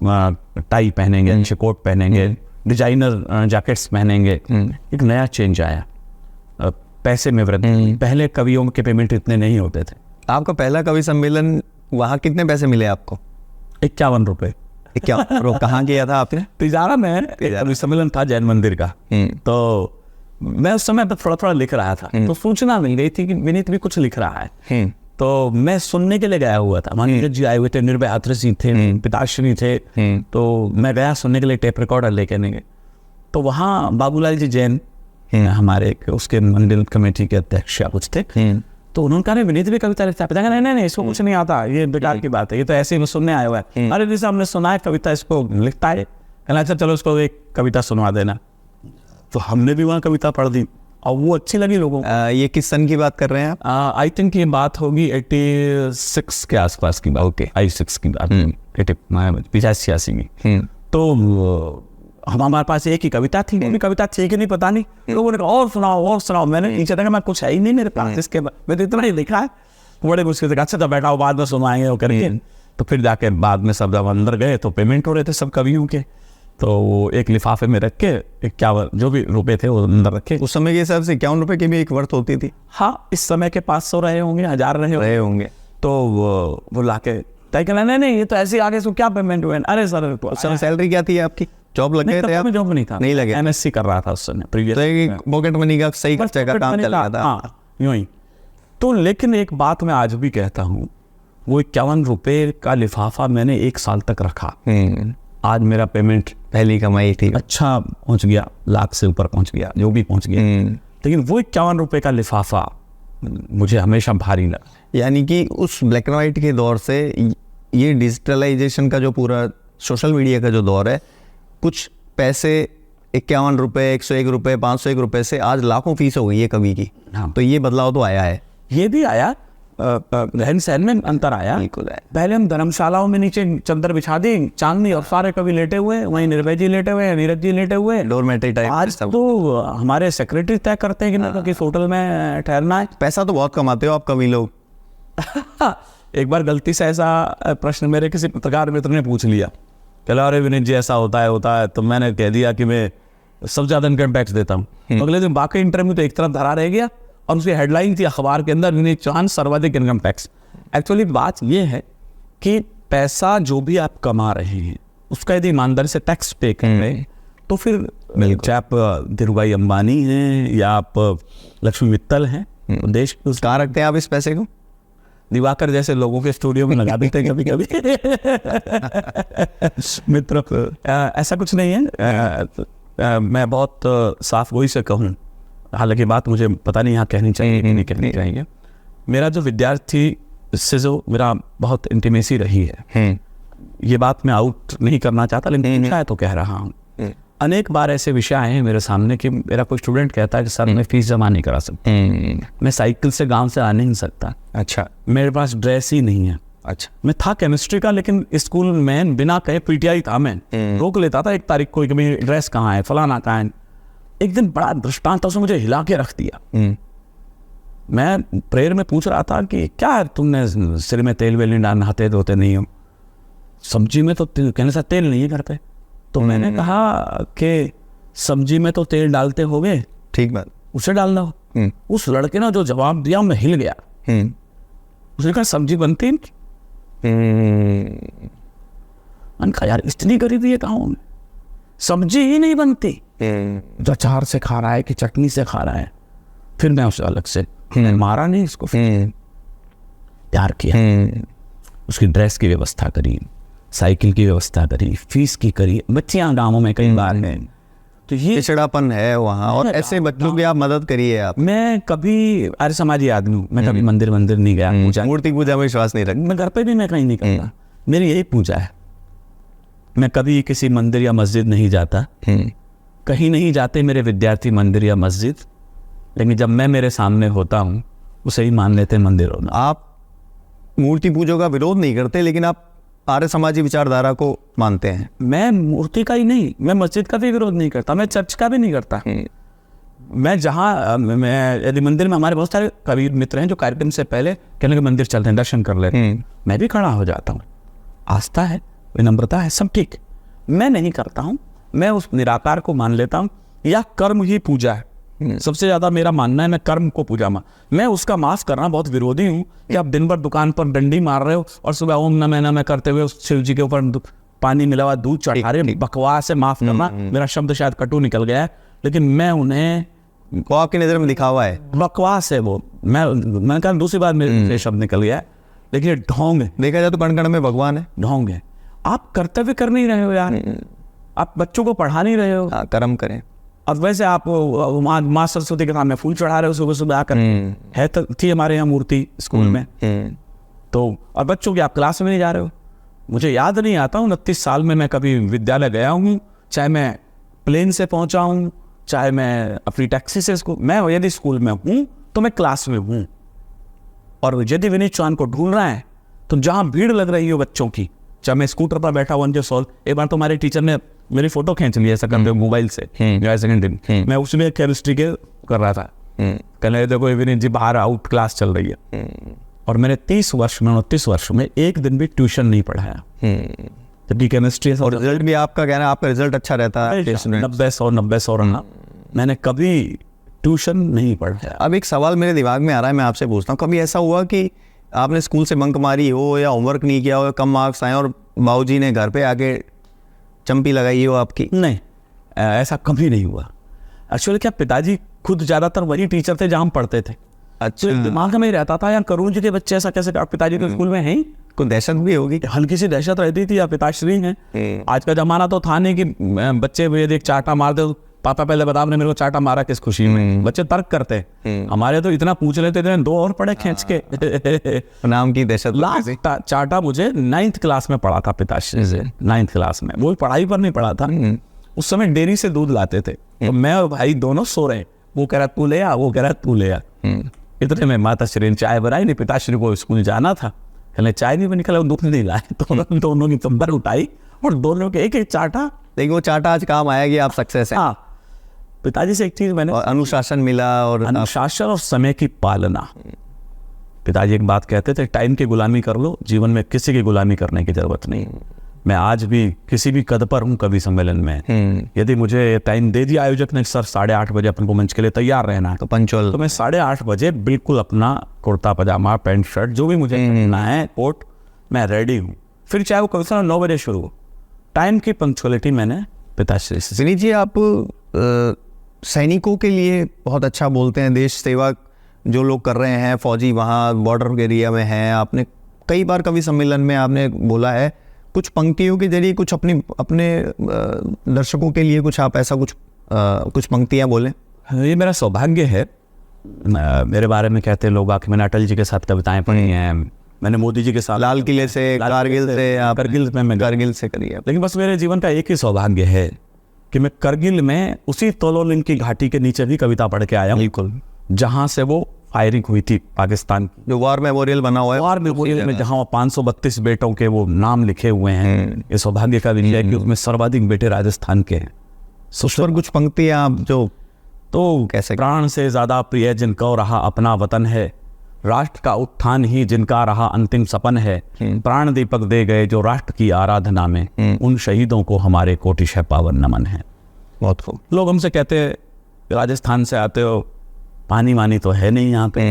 टाई पहनेंगे, अच्छे कोट पहनेंगे, डिजाइनर जैकेट्स पहनेंगे। एक नया चेंज आया, पैसे में वृद्धि। पहले कवियों के पेमेंट इतने नहीं होते थे।
आपका पहला कवि सम्मेलन, वहाँ कितने पैसे मिले आपको?
51 रुपए।
क्या कहाँ किया था आपने?
तिजारा में कवि सम्मेलन था जैन मंदिर का। तो मैं उस समय थोड़ा थोड़ा लिख रहा था, तो सूचना मिल गई थी कि विनीत भी कुछ लिख रहा है। तो मैं सुनने के लिए गया हुआ था, नीरज जी आए हुए थे, निर्भय हाथरसी थे, पिताश्री थे, तो मैं गया सुनने के लिए, टेप रिकॉर्डर लेके नहीं गए। तो वहाँ बाबूलाल जी जैन हमारे उसके मंदिर कमेटी के अध्यक्ष या कुछ थे, तो उन्होंने कहा विनीत भी कविता लिखता है। पिता कहना नहीं इसको कुछ नहीं आता, ये बेकार की बात है, ये तो ऐसे ही सुनने आया हुआ है। अरे जैसे हमने सुना है कविता, इसको लिखता है। कहना अच्छा चलो उसको एक कविता सुनवा देना। तो हमने भी वहाँ कविता पढ़ दी और वो अच्छी लगी लोगों को।
ये किस सन की बात कर रहे हैं आप?
आई थिंक ये बात होगी 86 के आसपास की बात।
ओके,
86 की बात, 85-86 की। तो हमारे पास एक ही कविता थी, वो भी कविता थी कि नहीं पता नहीं। लोगों ने कहा और सुनाओ। मैंने नीचे देखा, मैं कुछ है ही नहीं मेरे पास इसके बाद, मैं तो इतना ही लिखा है। बड़े मुश्किल से कहा अच्छा तो बैठाओ बाद में सुनाएंगे वो करके। तो फिर जाके बाद में सब जब अंदर गए तो पेमेंट हो रहे थे सब कवियों के, तो वो एक लिफाफे में रख के 51 जो भी रुपए थे वो अंदर रखे।
उस समय के हिसाब से 51 रुपए की भी एक वर्थ होती थी।
हाँ, इस समय के 500 रहे होंगे, 1000 रहे होंगे। तो वो लाके तय करना, नहीं ये तो ऐसे आगे से क्या पेमेंट हुए। अरे सर
उस समय सैलरी क्या थी आपकी? जॉब लग गए थे आप?
जॉब नहीं था,
नहीं लगे,
MSc कर रहा था उस समय प्रीवियस।
पॉकेट मनी का सही खर्चे का काम चल रहा था।
हाँ, यूं ही। तो लेकिन एक बात मैं आज भी कहता हूँ, वो 51 रुपए का लिफाफा मैंने 1 साल तक रखा। आज मेरा पेमेंट,
पहली कमाई थी,
अच्छा पहुंच गया, लाख से ऊपर पहुंच गया, जो भी पहुंच गया। लेकिन वो 51 रुपए का लिफाफा मुझे हमेशा भारी लगा।
यानी कि उस ब्लैक एंड व्हाइट के दौर से ये डिजिटलाइजेशन का जो पूरा सोशल मीडिया का जो दौर है, कुछ पैसे 51 रुपए, 101 रुपए, 501 रुपए से आज लाखों फीस हो गई है कवि की।
हाँ।
तो ये बदलाव तो आया है।
ये भी आया, रहन सहन में अंतर आया।
बिल्कुल है।
पहले हम धर्मशालाओं में नीचे चद्दर बिछा दी, चांदनी, और सारे कवि लेटे हुए, वहीं निर्भय जी लेटे हुए, नीरज जी लेटे हुए,
डोरमेट्री टाइप।
आज तो हमारे सेक्रेटरी तय करते हैं कि ना किस होटल में ठहरना है।
पैसा तो बहुत कमाते हो आप कवि लोग।
एक बार गलती से ऐसा प्रश्न मेरे किसी पत्रकार मित्र ने पूछ लिया, कहला अरे विनीत जी ऐसा होता है, तो मैंने कह दिया कि मैं सबसे ज़्यादा इनकम टैक्स देता हूँ। तो अगले दिन बाकी इंटरव्यू तो एक तरफ धरा रह गया और उसकी हेडलाइन थी अखबार के अंदर, विनीत चौहान सर्वाधिक इनकम टैक्स। एक्चुअली बात ये है कि पैसा जो भी आप कमा रहे हैं उसका यदि ईमानदारी से टैक्स पे कर रहे हैं तो फिर चाहे आप धीरूभाई अंबानी हैं या आप लक्ष्मी मित्तल हैं, तो देश
कहाँ रखते हैं आप इस पैसे को?
दिवाकर जैसे लोगों के स्टूडियो में लगा देते हैं कभी कभी। मित्र, ऐसा कुछ नहीं है। मैं बहुत साफ गोई से कहूँ, हालांकि बात मुझे पता नहीं यहाँ कहनी चाहिए कि नहीं कहनी चाहिए। मेरा जो विद्यार्थी से जो मेरा बहुत इंटीमेसी रही है, ये बात मैं आउट नहीं करना चाहता, लेकिन पूछा है तो कह रहा हूँ। अनेक बार ऐसे विषय आए हैं मेरे सामने कि मेरा कोई स्टूडेंट कहता है कि सर मैं फीस जमा नहीं करा सकता, मैं साइकिल से गांव से आ नहीं सकता,
अच्छा
मेरे पास ड्रेस ही नहीं है।
अच्छा,
मैं था केमिस्ट्री का, लेकिन स्कूल में बिना कहे पीटीआई था, मैं रोक लेता था 1 तारीख को कि मेरी ड्रेस कहाँ है, फलाना कहाँ है। एक दिन बड़ा दृष्टांत था, उसने मुझे हिला के रख दिया। मैं प्रेयर में पूछ रहा था कि क्या है तुमने सिर में तेल वेल नहीं डाल, नहाते धोते नहीं हो, सब्जी में तो कहने से तेल नहीं है घर पे। तो मैंने कहा कि सब्जी में तो तेल डालते होगे,
ठीक बात।
उसे डालना हो। उस लड़के ने जो जवाब दिया मैं हिल गया। उसने कहा सब्जी बनती नहीं। मैंने कहा यार इतनी गरीबी है कहाँ, सब्जी ही नहीं बनती, जो अचार से खा रहा है कि चटनी से खा रहा है। फिर मैं उसे अलग से मारा नहीं, इसको प्यार किया, उसकी ड्रेस की व्यवस्था करी, साइकिल की व्यवस्था करी, फीस की करी। बच्चियां गाँवों में कई बार हैं, तो ये
पिछड़ापन है वहाँ, और ऐसे बच्चों की आप मदद करिए। आप,
मैं कभी आर्य समाजी आदमी हूँ, मैं कभी मंदिर नहीं गया, पूजा
मूर्ति पूजा में विश्वास नहीं रखता,
मैं घर पे भी मैं कहीं नहीं करता, मेरी यही पूजा है। मैं कभी किसी मंदिर या मस्जिद नहीं जाता, कहीं नहीं जाते मेरे विद्यार्थी मंदिर या मस्जिद, लेकिन जब मैं मेरे सामने होता हूँ उसे ही मान लेते मंदिर होना।
आप मूर्ति पूजा का विरोध नहीं करते, लेकिन आप आर्य समाजी विचारधारा को मानते हैं।
मैं मूर्ति का ही नहीं, मैं मस्जिद का भी विरोध नहीं करता, मैं चर्च का भी नहीं करता। मैं जहाँ मैं यदि मंदिर में, हमारे बहुत सारे कबीर मित्र हैं जो कार्यक्रम से पहले कहने के मंदिर चलते हैं, दर्शन कर लेते हैं, मैं भी खड़ा हो जाता हूँ। आस्था है, विनम्रता है, सब ठीक। मैं नहीं करता हूँ, मैं उस निराकार को मान लेता हूँ, या कर्म ही पूजा है। सबसे ज्यादा मेरा मानना है मैं कर्म को पूजा मैं उसका माफ करना बहुत विरोधी हूँ कि आप दिन भर दुकान पर डंडी मार रहे हो और सुबह ओम नमः नमः करते हुए उस शिव जी के ऊपर पानी मिला हुआ दूध चढ़ा रहे हो। बकवास है, माफ करना, मेरा शब्द शायद कटु निकल गया है, लेकिन मैं उन्हें,
वो आपकी नजर में दिखावा है,
बकवास है वो। मैं कहा दूसरी बार मेरे शब्द निकल गया है, लेकिन ये ढोंग है।
देखा जाए तो कण कण में भगवान है,
ढोंग है। आप कर्तव्य कर नहीं रहे हो यार, आप बच्चों को पढ़ा नहीं रहे हो।
कर्म करें।
अब वैसे आप माँ सरस्वती के सामने फूल चढ़ा रहे हो सुबह सुबह आकर, है तो थी हमारे यहाँ मूर्ति स्कूल में, तो और बच्चों की आप क्लास में नहीं जा रहे हो। मुझे याद नहीं आता 29 साल में मैं कभी विद्यालय गया हूँ, चाहे मैं प्लेन से पहुँचा हूँ, चाहे मैं अपनी टैक्सी से स्कूल, मैं यदि स्कूल में हूँ तो मैं क्लास में हूँ। और यदि विनीत चौहान को ढूंढ रहा है तो जहाँ भीड़ लग रही हो बच्चों की, चाहे मैं स्कूटर पर बैठा हुआ सोल, एक बार तो हमारे टीचर ने मेरी फोटो खींच ली ऐसा करते मोबाइल से, सेकेंडरी मैं उसमें केमिस्ट्री के कर रहा था, कहने देखो विनीत जी बाहर आउट क्लास चल रही है। और मैंने 29 वर्ष में एक दिन भी ट्यूशन नहीं पढ़ाया, जबकि केमिस्ट्री
और रिजल्ट भी आपका कहना है, आपका रिजल्ट अच्छा रहता है,
90-100 रहा, मैंने कभी ट्यूशन नहीं पढ़ाया।
अब एक सवाल मेरे दिमाग में आ रहा है, मैं आपसे पूछता हूँ, कभी ऐसा हुआ कि आपने स्कूल से बंक मारी हो या होमवर्क नहीं किया हो, कम मार्क्स आए और बाबूजी ने घर पे आके चंपी लगाई हो आपकी?
नहीं, ऐसा कभी नहीं हुआ। एक्चुअली क्या, पिताजी खुद ज्यादातर वही टीचर थे जहाँ हम पढ़ते थे।
अच्छा,
तो दिमाग में रहता था यार करुण जी के बच्चे ऐसा कैसे, पिताजी के स्कूल में हैं,
कोई दहशत भी होगी,
हल्की सी दहशत रहती थी, या पिताश्री हैं। आज का जमाना तो था नहीं कि बच्चे एक चाटा मार दे, पापा पहले बता आपने मेरे को चाटा मारा किस खुशी में, बच्चे तर्क करते। हमारे तो इतना पूछ लेते थे, 2 और पढ़े खींच के
नाम की दहशत।
लास्ट चाटा मुझे 9th क्लास में पढ़ा था पिताश्री से, 9th क्लास में, वो पढ़ाई पर नहीं पढ़ा था। उस समय डेयरी से दूध लाते थे, तो मैं और भाई दोनों सो रहे, वो कह रहा तू ले आ, वो कह रहा तू ले आ। इतने में माता श्री ने चाय बनाई, नहीं पिताश्री को स्कूल जाना था, कहले चाय नहीं बनी, कहले दूध नहीं लाए, तो दोनों की तंबर उठाई और दोनों के एक चाटा।
लेकिन वो चाटा आज काम आया कि आप सक्सेस हैं।
हाँ, पिताजी से एक चीज मैंने,
अनुशासन मिला, और
अनुशासन और समय की पालना। पिताजी एक बात कहते थे, टाइम की गुलामी कर लो, जीवन में किसी की गुलामी करने की जरूरत नहीं। मैं आज भी किसी भी कद पर हूँ कवि सम्मेलन में, यदि मुझे टाइम दे दिया आयोजक ने, सर 8:30 बजे अपन को मंच के लिए तैयार रहना है,
तो पंचुअल,
तो मैं 8:30 बजे बिल्कुल अपना कुर्ता पजामा पैंट शर्ट जो भी मुझे पहनना है, कोट, मैं रेडी हूँ। फिर चाहे वो कभी 9 बजे शुरू हो, टाइम की पंक्चुअलिटी मैंने पिताश्री से।
विनीत जी, आप सैनिकों के लिए बहुत अच्छा बोलते हैं, देश सेवा जो लोग कर रहे हैं, फौजी वहाँ बॉर्डर एरिया में हैं, आपने कई बार कवि सम्मेलन में आपने बोला है, कुछ पंक्तियों के जरिए कुछ अपने दर्शकों के लिए कुछ आप ऐसा कुछ पंक्तियाँ बोलें।
ये मेरा सौभाग्य है, मेरे बारे में कहते हैं लोग आके, मैंने अटल जी के साथ कविताएं पढ़ी हैं, मैंने मोदी जी के साथ
लाल किले से, कारगिल से, आप
करगिल में मैं
कारगिल से करिए।
लेकिन बस मेरे जीवन का एक ही सौभाग्य है कि मैं करगिल में उसी तोलोलिंग की घाटी के नीचे भी कविता पढ़ के आया हूँ,
बिल्कुल,
जहाँ से वो फायरिंग हुई थी पाकिस्तान की।
जो वॉर मेमोरियल बना हुआ है,
वॉर मेमोरियल में जहाँ 532 बेटों के वो नाम लिखे हुए हैं। ये सौभाग्य का विषय है कि उसमें सर्वाधिक बेटे राजस्थान के हैं।
उस पर कुछ पंक्तियां आप जो
तो
कैसे?
प्राण से ज्यादा प्रिय जिनको रहा अपना वतन है, राष्ट्र का उत्थान ही जिनका रहा अंतिम सपन है, प्राण दीपक दे गए जो राष्ट्र की आराधना में, उन शहीदों को हमारे कोटिशः पावन नमन है।
बहुत खूब।
लोग हमसे कहते हैं राजस्थान से आते हो, पानी वानी तो है नहीं यहाँ पे,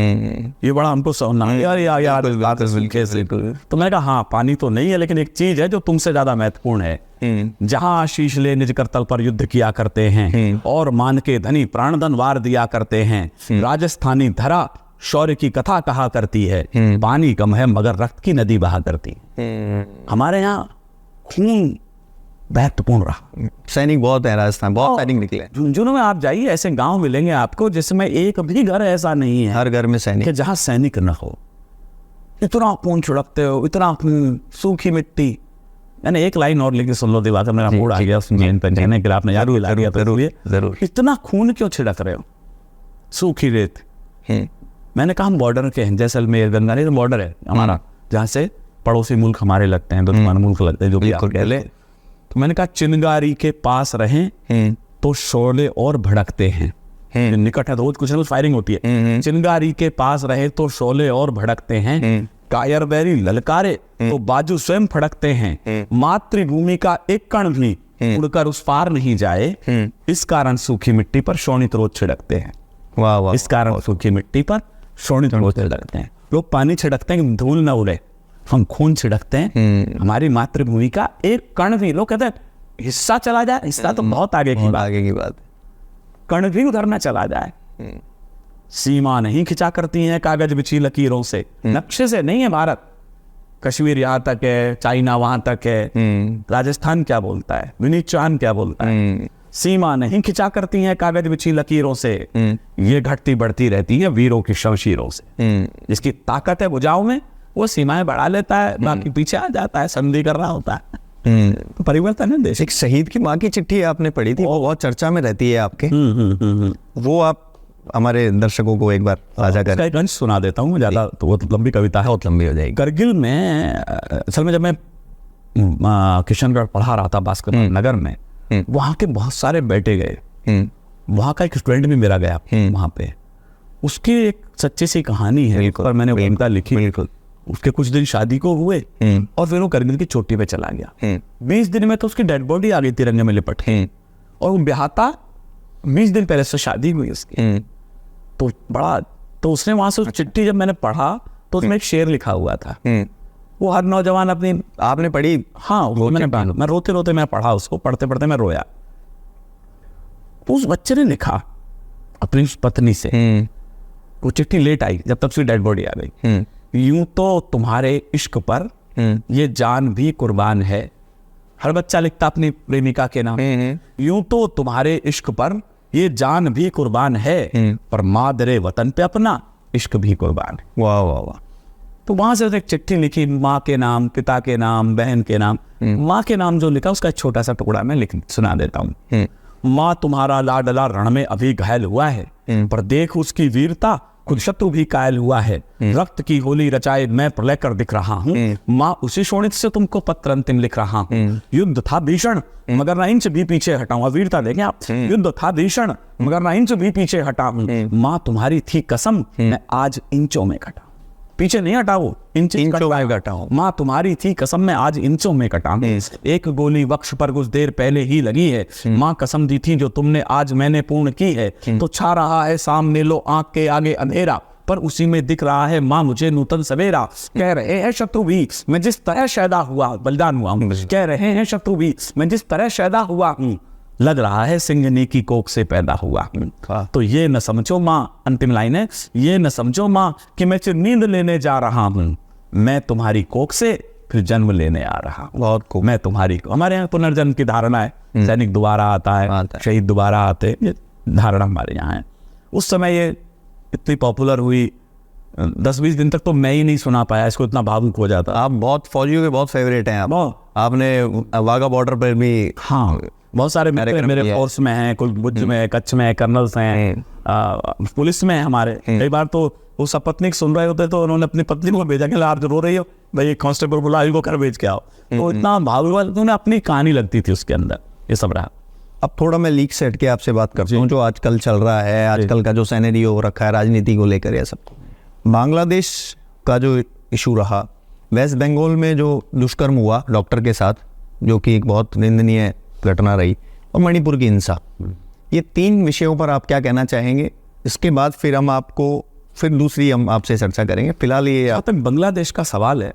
ये बड़ा हमको सुनना है यार। तो मैंने कहा हाँ, पानी तो नहीं है, लेकिन एक चीज है जो तुमसे ज्यादा महत्वपूर्ण है। जहाँ शीश ले निज करतल पर युद्ध किया करते हैं और मान के धनी प्राणधन वार दिया करते हैं, राजस्थानी धरा शौर्य की कथा कहा करती है, पानी कम है मगर रक्त की नदी बहा करती है। हमारे यहाँ खून महत्वपूर्ण रहा।
सैनिक बहुत है राजस्थान, बहुत सैनिक निकले।
झुंझुनू में आप जाइए, ऐसे गांव मिलेंगे आपको जिसमें एक भी घर ऐसा नहीं है
हर घर में सैनिक
कि जहां सैनिक न हो। इतना खून छिड़कते हो, इतना खून, सूखी मिट्टी। मैंने एक लाइन और लिखी, सुन लो दिवाकर, मेरा मूड आ गया उसमें कहने के लिए, आपने याद दिला दिया।
जरूर।
इतना खून क्यों छिड़क रहे हो? सूखी रेत। मैंने कहा हम बॉर्डर के हैं, जैसलमेर गंगानगर बॉर्डर है हमारा, जहाँ से पड़ोसी मुल्क हमारे लगते हैं, दुश्मन मुल्क लगते हैं, जो भी आप कह ले। तो मैंने कहा चिनगारी के पास रहें तो शोले और भड़कते हैं। निकट है तो कुछ ना कुछ फायरिंग होती है। चिनगारी के पास रहे तो शोले और भड़कते हैं, कायर बैरी ललकारे तो बाजू स्वयं फड़कते हैं, मातृभूमि का एक कण भी उड़कर उस पार नहीं जाए, इस कारण सूखी मिट्टी पर शोणित रोज छिड़कते हैं।
वाह वाह।
इस कारण सूखी मिट्टी पर शोणित रोज छिड़कते हैं। लोग पानी छिड़कते हैं धूल न उड़े, हम खून छिड़कते हैं, हमारी मातृभूमि का एक कण भी। लोग कहते हैं हिस्सा चला जाए, हिस्सा तो बहुत आगे की बात, कण भी उधर न चला जाए। सीमा नहीं खिंचा करती हैं कागज बिछी लकीरों से, नक्शे से नहीं है भारत। कश्मीर यहाँ तक है, चाइना वहां तक है, राजस्थान क्या बोलता है, विनीचान क्या बोलता है। सीमा नहीं खिंचा करती हैं कागज बिछी लकीरों से, ये घटती बढ़ती रहती है वीरों की शमशीरों से। जिसकी ताकत है भुजाओं में, वो सीमाएं बढ़ा लेता है, बाकी पीछे आ जाता है, संधि कर रहा होता है। तो परिवर्तन है देश।
एक शहीद की माँ की चिट्ठी आपने पढ़ी थी, वो बहुत चर्चा में रहती है आपके। वो आप हमारे दर्शकों को एक बार साझा करें।
एक अंश सुना देता हूँ, ज्यादा तो वो लंबी कविता है, बहुत लंबी हो जाएगी। करगिल में असल में जब मैं किशनगढ़ पढ़ा रहा था भास्कर नगर में, वहाँ के बहुत सारे बेटे गए। वहाँ का एक स्टूडेंट भी मेरा गया वहाँ पे। उसकी एक सच्ची सी कहानी है पर मैंने कविता लिखी। उसके कुछ दिन शादी को हुए और फिर वो करगिल की चोटी पे चला गया। 20 दिन में तो उसकी डेड बॉडी आ गई तिरंगे में लिपट के, और वो ब्याहता 20 दिन पहले से शादी हुई उसकी। तो बड़ा, तो उसने वहां से उस चिट्ठी जब मैंने पढ़ा तो उसमें एक शेर लिखा हुआ था। वो हर नौजवान अपनी,
आपने पढ़ी?
हाँ, मैं रोते रोते मैं पढ़ा उसको, पढ़ते पढ़ते मैं रोया। उस बच्चे ने लिखा अपनी पत्नी से, वो चिट्ठी लेट आई जब तक उसकी डेड बॉडी आ गई। यूं तो तुम्हारे इश्क पर ये जान भी कुर्बान है। हर बच्चा लिखता अपनी प्रेमिका के नाम। यूं तो तुम्हारे इश्क पर ये जान भी कुर्बान है, पर मादरे वतन पे अपना इश्क भी कुर्बान है।
वाह वाह वाह।
तो वहां से एक चिट्ठी लिखी, माँ के नाम, पिता के नाम, बहन के नाम। माँ के नाम जो लिखा उसका एक छोटा सा टुकड़ा मैं सुना देता हूँ। माँ तुम्हारा लाडला रण में अभी घायल हुआ है, पर देख उसकी वीरता खुद शत्रु भी कायल हुआ है। रक्त की होली रचाए मैं प्रलय कर दिख रहा हूँ, माँ उसी शोणित से तुमको पत्र अंतिम लिख रहा हूँ। युद्ध था भीषण मगर ना इंच भी पीछे हटा हूँ। वीरता देखें आप, युद्ध था भीषण मगर ना इंच भी पीछे हटा हूँ। माँ तुम्हारी थी कसम मैं आज इंचों में कटा। पीछे नहीं हटा, वो इंचों में कटा हूँ। माँ तुम्हारी थी कसम मैं आज इंचों में कटा हूँ। एक गोली वक्ष पर कुछ देर पहले ही लगी है, माँ कसम दी थी जो तुमने आज मैंने पूर्ण की है। तो छा रहा है सामने लो आंख के आगे अंधेरा, पर उसी में दिख रहा है माँ मुझे नूतन सवेरा। कह रहे हैं शत्रु भी मैं जिस तरह शैदा हुआ, बलिदान हुआ हूँ। कह रहे हैं शत्रु भी मैं जिस तरह शैदा हुआ हूँ, लग रहा है सिंघनी की कोख से पैदा हुआ। तो ये न समझो माँ, अंतिम लाइन है, ये न समझो माँ कि मैं सिर्फ नींद लेने जा रहा हूँ, मैं तुम्हारी कोख से फिर जन्म लेने आ रहा हूँ।
बहुत खूब।
मैं तुम्हारी, हमारे यहाँ पुनर्जन्म की धारणा है, सैनिक दोबारा आता है, शहीद दोबारा आते, ये धारणा हमारे यहाँ है। उस समय ये इतनी पॉपुलर हुई 10-20 दिन तक तो मैं ही नहीं सुना पाया इसको, इतना भावुक हो जाता।
आप बहुत फौजियों के बहुत फेवरेट हैं आप।
बहुत।
आपने वाघा बॉर्डर पर भी
हाँ, बहुत सारे मेरे फोर्स में हैं, कोई भुज में, कच्छ में, कर्नल्स हैं, पुलिस में हैं हमारे। कई बार तो वो सपत्नीक सुन रहे होते तो उन्होंने अपनी पत्नी को भेजा कि आप जो रो रही हो भाई, कांस्टेबल बुला, इनको घर भेज के आओ। तो इतना भावुक, उन्होंने अपनी कहानी लगती थी उसके अंदर, ये सब रहा।
अब थोड़ा मैं लीक से हट के आपसे बात करता हूँ, जो आजकल चल रहा है, आजकल का जो सिनेरियो हो रखा है राजनीति को लेकर, ये सब बांग्लादेश का जो इशू रहा, वेस्ट बंगाल में जो दुष्कर्म हुआ डॉक्टर के साथ, जो कि एक बहुत निंदनीय घटना रही, और मणिपुर की हिंसा, ये 3 विषयों पर आप क्या कहना चाहेंगे? इसके बाद फिर हम दूसरी हम आपसे चर्चा करेंगे। फिलहाल ये
जहाँ तक बांग्लादेश का सवाल है,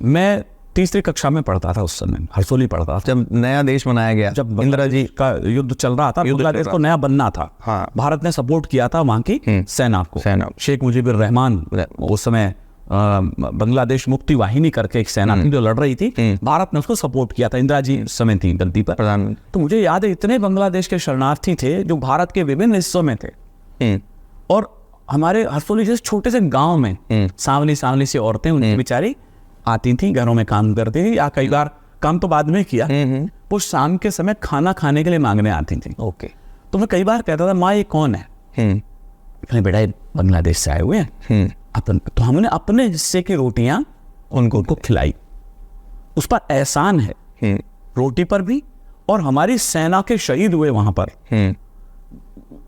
मैं 3री कक्षा में पढ़ता था उस समय, हरसोली पढ़ता था,
जब नया देश बनाया गया,
जब
इंदिरा जी
का युद्ध चल रहा था, बांग्लादेश को नया बनना था।
हाँ।
भारत ने सपोर्ट किया था वहाँ की सेना को। शेख मुजीबुर रहमान उस समय बांग्लादेश मुक्ति वाहिनी करके एक सेना थी जो लड़ रही थी, भारत ने उसको सपोर्ट किया था। इंदिरा जी उस समय थी गद्दी पर प्रधानमंत्री। तो मुझे याद है इतने बांग्लादेश के शरणार्थी थे जो भारत के विभिन्न हिस्सों में थे, और हमारे हरसोली जैसे छोटे से गांव में सांवली सी औरतें उनकी बेचारी आती थी, घरों में काम करती थी, या कई बार काम तो बाद में किया, वो शाम के समय खाना खाने के लिए मांगने आती थी।
ओके।
तो मैं कई बार कहता था, माँ ये कौन है? कहने बेटा ये बांग्लादेश से आए हुए हैं। तो हमने अपने हिस्से की रोटियां उनको खिलाई, उस पर एहसान है, रोटी पर भी, और हमारी सेना के शहीद हुए वहां पर,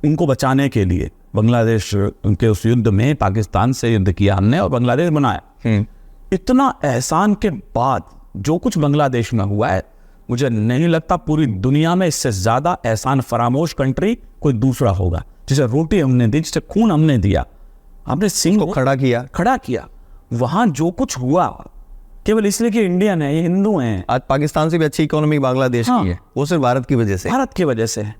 उनको बचाने के लिए बांग्लादेश उनके उस युद्ध में पाकिस्तान से युद्ध किया हमने और बांग्लादेश बनाया। इतना एहसान के बाद जो कुछ बांग्लादेश में हुआ है, मुझे नहीं लगता पूरी दुनिया में इससे ज्यादा एहसान फरामोश कंट्री कोई दूसरा होगा। जिसे रोटी हमने दी, जिसे खून हमने दिया, हमने सिंह को खड़ा किया। वहां जो कुछ हुआ केवल इसलिए कि इंडियन है, ये हिंदू हैं।
आज पाकिस्तान से भी अच्छी इकोनॉमी बांग्लादेश की है, वो सिर्फ भारत की वजह से है।